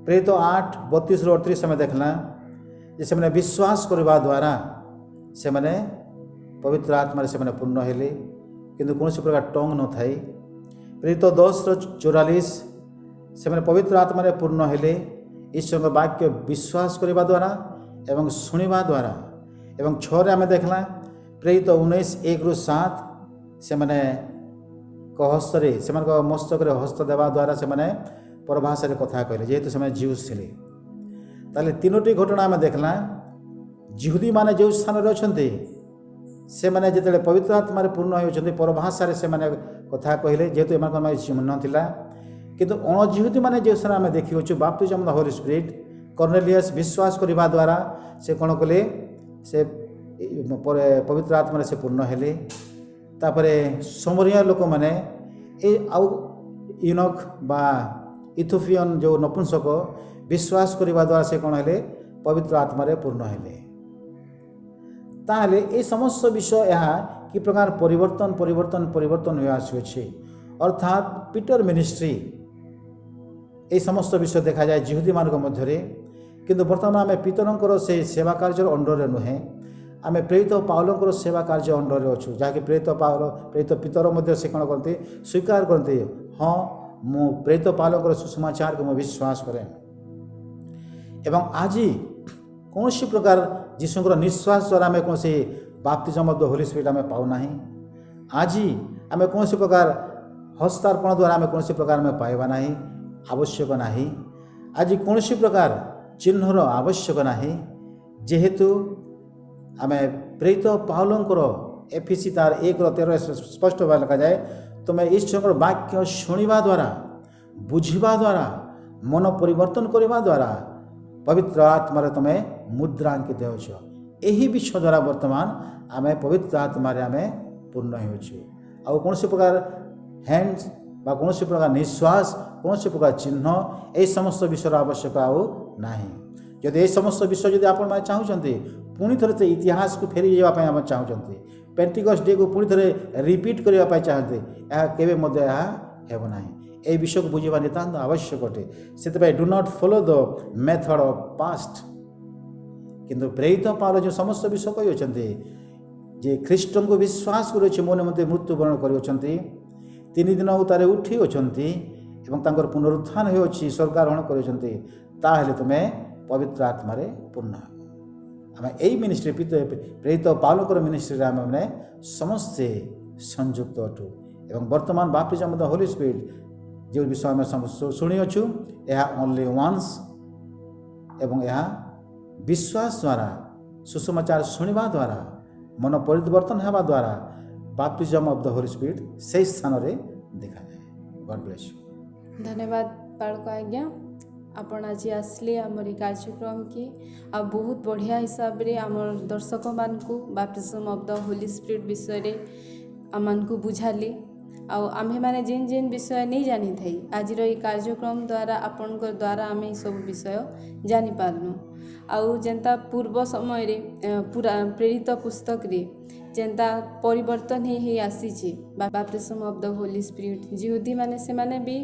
ପ୍ରେରିତ 8:32-38 ଆମେ ଦେଖିଲା ଯେ ସେମାନେ ବିଶ୍ୱାସ କରିବା ଦ୍ୱାରା ସେମାନେ ପବିତ୍ର ଆତ୍ମାରେ ସେମାନେ ପୂର୍ଣ୍ଣ ହେଲେ, କିନ୍ତୁ କୌଣସି ପ୍ରକାର ଟଙ୍ଗ ନଥାଏ। ପ୍ରେରିତ 10:44 ସେମାନେ ପବିତ୍ର ଆତ୍ମାରେ ପୂର୍ଣ୍ଣ ହେଲେ ଈଶ୍ୱରଙ୍କ ବାକ୍ୟ ବିଶ୍ୱାସ କରିବା ଦ୍ୱାରା ଏବଂ ଶୁଣିବା ଦ୍ୱାରା। ଏବଂ 6ରେ ଆମେ ଦେଖିଲା ପ୍ରେରିତ 19:1-7 ସେମାନେ ହସ୍ତରେ ସେମାନଙ୍କ ମସ୍ତକରେ ହସ୍ତ ଦେବା ଦ୍ୱାରା ସେମାନେ ପରଭାଷାରେ କଥା କହିଲେ, ଯେହେତୁ ସେମାନେ ଜିଉସ୍ ଥିଲେ। ତାହେଲେ 3ଟି ଘଟଣା ଆମେ ଦେଖିଲା ଜିହୁଦୀମାନେ ଯେଉଁ ସ୍ଥାନରେ ଅଛନ୍ତି ସେମାନେ ଯେତେବେଳେ ପବିତ୍ର ଆତ୍ମାରେ ପୂର୍ଣ୍ଣ ହେଉଛନ୍ତି ପରଭାଷାରେ ସେମାନେ କଥା କହିଲେ, ଯେହେତୁ ଏମାନଙ୍କ ପାଇଁ ଚିହ୍ନ ଥିଲା। କିନ୍ତୁ ଅଣଜିହୁଦୀମାନେ ଯେଉଁ ସ୍ଥାନରେ ଆମେ ଦେଖିଅଛୁ ବାପ୍ତିଜମ୍ ଅଫ୍ ଦ ହୋଲି ସ୍ପିରିଟ୍, କର୍ଣ୍ଣେଲିୟସ୍ ବିଶ୍ୱାସ କରିବା ଦ୍ୱାରା ସେ କ'ଣ କଲେ, ସେ ପବିତ୍ର ଆତ୍ମାରେ ସେ ପୂର୍ଣ୍ଣ ହେଲେ। ତାପରେ ସମରିଆ ଲୋକମାନେ ଆଉ ୟୁନକ୍ ବା ଇଥିଓପିଆନ୍ ଯେଉଁ ନପୁଂସକ ବିଶ୍ୱାସ କରିବା ଦ୍ୱାରା ସେ କ'ଣ ହେଲେ, ପବିତ୍ର ଆତ୍ମାରେ ପୂର୍ଣ୍ଣ ହେଲେ। ତାହେଲେ এই সমস্ত বিষয় ଏହା କି ପ୍ରକାର ପରିବର୍ତ୍ତନ ହୋଇ ଆସୁଅଛି। ଅର୍ଥାତ୍ ପିଟର ମିନିଷ୍ଟ୍ରି এই সমস্ତ ବିଷୟ ଦେଖାଯାଏ ଜିହୁଦୀମାନଙ୍କ ମଧ୍ୟରେ। କିନ୍ତୁ ବର୍ତ୍ତମାନ ଆମେ ପିତରଙ୍କର ସେହି ସେବା କାର୍ଯ୍ୟର ଅଣ୍ଡରରେ ନୁହେଁ, ଆମେ ପ୍ରେରିତ ପାଉଲଙ୍କର ସେବା କାର୍ଯ୍ୟ ଅଣ୍ଡରରେ ଅଛୁ, ଯାହାକି ପ୍ରେରିତ ପିତର ମଧ୍ୟ ସେ କ'ଣ କରନ୍ତି, ସ୍ୱୀକାର କରନ୍ତି, ହଁ ମୁଁ ପ୍ରେରିତ ପାଉଲଙ୍କର ସୁସମାଚାରକୁ ମୁଁ ବିଶ୍ୱାସ କରେ। ଏବଂ ଆଜି କୌଣସି ପ୍ରକାର ଯୀଶୁଙ୍କର ନିଶ୍ୱାସ ଦ୍ୱାରା ଆମେ କୌଣସି ବାପ୍ତିଜମ୍ ଅଫ୍ ଦ ହୋଲି ସ୍ପିରିଟ୍ ଆମେ ପାଉନାହିଁ। ଆଜି ଆମେ କୌଣସି ପ୍ରକାର ହସ୍ତାର୍ପଣ ଦ୍ୱାରା ଆମେ କୌଣସି ପ୍ରକାର ଆମେ ପାଇବା ନାହିଁ, ଆବଶ୍ୟକ ନାହିଁ। ଆଜି କୌଣସି ପ୍ରକାର ଚିହ୍ନର ଆବଶ୍ୟକ ନାହିଁ, ଯେହେତୁ ଆମେ ପ୍ରେରିତ ପାଉଲଙ୍କର ଏଫେସୀ 1:13 ସ୍ପଷ୍ଟ ଭାବେ ଲେଖାଯାଏ, ତୁମେ ଈଶ୍ୱରଙ୍କର ବାକ୍ୟ ଶୁଣିବା ଦ୍ୱାରା, ବୁଝିବା ଦ୍ୱାରା, ମନ ପରିବର୍ତ୍ତନ କରିବା ଦ୍ୱାରା ପବିତ୍ର ଆତ୍ମାରେ ତୁମେ ମୁଦ୍ରାଙ୍କିତ ହେଉଛ। ଏହି ବିଷୟ ଦ୍ୱାରା ବର୍ତ୍ତମାନ ଆମେ ପବିତ୍ର ଆତ୍ମାରେ ଆମେ ପୂର୍ଣ୍ଣ ହେଉଛୁ। ଆଉ କୌଣସି ପ୍ରକାର ହ୍ୟାଣ୍ଡ ବା କୌଣସି ପ୍ରକାର ନିଶ୍ୱାସ, କୌଣସି ପ୍ରକାର ଚିହ୍ନ, ଏହି ସମସ୍ତ ବିଷୟର ଆବଶ୍ୟକ ଆଉ ନାହିଁ। ଯଦି ଏହି ସମସ୍ତ ବିଷୟ ଯଦି ଆପଣମାନେ ଚାହୁଁଛନ୍ତି ପୁଣି ଥରେ ସେ ଇତିହାସକୁ ଫେରି ଯିବା ପାଇଁ ଆମେ ଚାହୁଁଛନ୍ତି, ପେଣ୍ଟିକଷ୍ଟ ଡେକୁ ପୁଣି ଥରେ ରିପିଟ୍ କରିବା ପାଇଁ ଚାହାନ୍ତି, ଏହା କେବେ ମଧ୍ୟ ଏହା ହେବ ନାହିଁ। এই বিষয়କୁ ବୁଝିବା ନିତାନ୍ତ ଆବଶ୍ୟକ ଅଟେ। ସେଥିପାଇଁ do not follow the method of past. କିନ୍ତୁ ପ୍ରେରିତ ପାଉଲ ଯେଉଁ ସମସ୍ତ ବିଷୟ କହିଅଛନ୍ତି ଯେ ଖ୍ରୀଷ୍ଟଙ୍କୁ ବିଶ୍ୱାସ କରିଅଛି ମୋ ନିମନ୍ତେ ମୃତ୍ୟୁବରଣ କରିଅଛନ୍ତି, 3 ଦିନ ଉତ୍ତାରେ ଉଠିଅଛନ୍ତି ଏବଂ ତାଙ୍କର ପୁନରୁତ୍ଥାନ ହେଉଅଛି, ସ୍ୱର୍ଗାରୋହଣ କରିଅଛନ୍ତି, ତାହେଲେ ତୁମେ ପବିତ୍ର ଆତ୍ମାରେ ପୂର୍ଣ୍ଣ ହେବ। ଆମେ ଏହି ମିନିଷ୍ଟ୍ରି ପ୍ରେରିତ ପାଉଲଙ୍କର ମିନିଷ୍ଟ୍ରିରେ ଆମେମାନେ ସମସ୍ତେ ସଂଯୁକ୍ତ ଅଟୁ। ଏବଂ ବର୍ତ୍ତମାନ ବାପ୍ତିଜମ୍ ଅଫ୍ ଦ ହୋଲି ସ୍ପିରିଟ୍ ଯେଉଁ ବିଷୟ ଆମେ ଶୁଣିଅଛୁ ଏହା ଓନ୍ଲି ୱାନ୍ସ, ଏବଂ ଏହା ବିଶ୍ୱାସ ଦ୍ୱାରା, ସୁସମାଚାର ଶୁଣିବା ଦ୍ୱାରା, ମନ ପରିବର୍ତ୍ତନ ହେବା ଦ୍ୱାରା ବାପ୍ତିଜମ୍ ଅଫ୍ ଦ ହୋଲି ସ୍ପିରିଟ୍ ସେହି ସ୍ଥାନରେ ଦେଖାଯାଏ। ଗଡ୍ ବ୍ଲେସ୍ ୟୁ। ଧନ୍ୟବାଦ ବାଳକ ଆଜ୍ଞା, ଆପଣ ଆଜି ଆସିଲେ ଆମର ଏ କାର୍ଯ୍ୟକ୍ରମ କି ଆଉ ବହୁତ ବଢ଼ିଆ ହିସାବରେ ଆମର ଦର୍ଶକମାନଙ୍କୁ ବାପ୍ତିଜମ୍ ଅଫ୍ ଦ ହୋଲି ସ୍ପିରିଟ୍ ବିଷୟରେ ଆମମାନଙ୍କୁ ବୁଝାଲେ। ଆଉ ଆମ୍ଭେମାନେ ଯେନ୍ ବିଷୟ ନେଇ ଜାଣିଥାଇ ଆଜିର ଏଇ କାର୍ଯ୍ୟକ୍ରମ ଦ୍ୱାରା ଆପଣଙ୍କ ଦ୍ୱାରା ଆମେ ଏସବୁ ବିଷୟ ଜାଣିପାରନୁ। ଆଉ ଯେନ୍ତା ପୂର୍ବ ସମୟରେ ପୁରା ପ୍ରେରିତ ପୁସ୍ତକରେ ଯେନ୍ତା ପରିବର୍ତ୍ତନ ହେଇ ଆସିଛି ବାପ୍ତିଜମ୍ ଅଫ୍ ଦ ହୋଲି ସ୍ପିରିଟ୍, ଜିହୁଦୀମାନେ ସେମାନେ ବି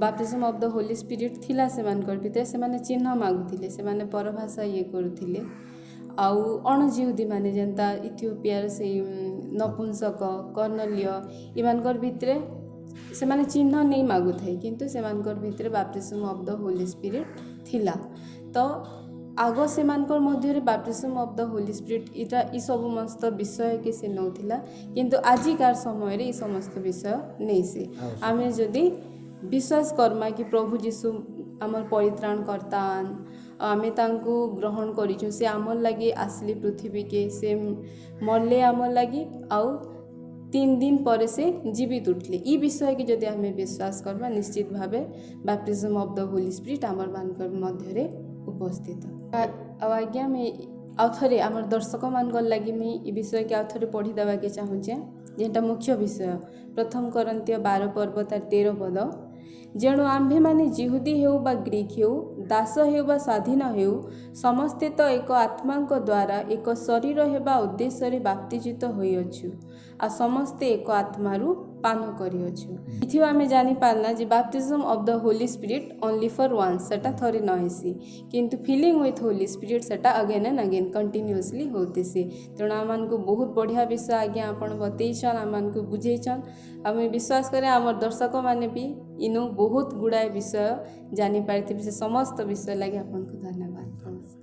ବାପ୍ତିଜମ୍ ଅଫ୍ ଦ ହୋଲି ସ୍ପିରିଟ୍ ଥିଲା ସେମାନଙ୍କର ଭିତରେ, ସେମାନେ ଚିହ୍ନ ମାଗୁଥିଲେ, ସେମାନେ ପରଭାଷା କରୁଥିଲେ। ଆଉ ଅଣଜିହୁଦୀମାନେ ଯେନ୍ତା ଇଥିଓପିଆର ସେଇ ନପୁଂସକ, କର୍ଣ୍ଣେଲିୟ, ଏମାନଙ୍କର ଭିତରେ ସେମାନେ ଚିହ୍ନ ନେଇ ମାଗୁଥାଏ, କିନ୍ତୁ ସେମାନଙ୍କର ଭିତରେ ବାପ୍ତିଜମ୍ ଅଫ୍ ଦ ହୋଲି ସ୍ପିରିଟ୍ ଥିଲା। ତ ଆଗ ସେମାନଙ୍କର ମଧ୍ୟରେ ବାପ୍ତିଜମ୍ ଅଫ୍ ଦ ହୋଲି ସ୍ପିରିଟ୍ ଏଇଟା ଇ ସମସ୍ତ ବିଷୟକେ ସେ ନେଉଥିଲା, କିନ୍ତୁ ଆଜିକାର ସମୟରେ ଏ ସମସ୍ତ ବିଷୟ ନେଇସେ। ଆମେ ଯଦି ବିଶ୍ୱାସ କର୍ମା କି ପ୍ରଭୁ ଯୀଶୁ ଆମର ପରିତ୍ରାଣକର୍ତ୍ତା, ଆମେ ତାଙ୍କୁ ଗ୍ରହଣ କରିଛୁ, ସେ ଆମର୍ ଲାଗି ଆସିଲେ ପୃଥିବୀକେ, ସେ ମରଲେ ଆମର୍ ଲାଗି, ଆଉ 3 ଦିନ ପରେ ସେ ଜୀବିତ ଉଠିଲେ। ଇ ବିଷୟକେ ଯଦି ଆମେ ବିଶ୍ୱାସ କରିବା, ନିଶ୍ଚିତ ଭାବେ ବାପ୍ତିଜମ୍ ଅଫ୍ ଦ ହୋଲି ସ୍ପିରିଟ୍ ଆମର୍ ମାନଙ୍କର ମଧ୍ୟରେ ଉପସ୍ଥିତ। ଆଉ ଆଜ୍ଞା ଆମେ आउ थरे आमर दर्शक मान लगी मुई ई विषय के आउ थरे पढ़ी देवा के चाहूचे जेटा मुख्य विषय प्रथम करंतिय 12 पर्व तार 13 पद जेणु आम्भे माने जिहुदी हेउ बा ग्रीक हेउ दास हेउ बा स्वाधीन हेउ समस्ते तो एक आत्मा द्वारा एक शरीर हेबा उद्देश्य रे बाप्तिजित होइअछु आ समस्ते एक आत्मारू पान करिअछु इथि आमे जानि पारना जे baptism of the Holi Spirit only for once सेटा थरे न हेसी किंतु फीलिंग विथ होली स्पिरिट सेटा अगेन एंड अगेन कंटिन्यूअसली होतेसी तेणु आमान को बहुत बढ़िया विषय आज्ञा आपण बतैछन आमान को बुझैछन आमे विश्वास करे आमर दर्शक माने भी इनु बहुत गुड़ाए विषय जानी पारिथिबे से समस्त विषय लागि आपन को धन्यवाद।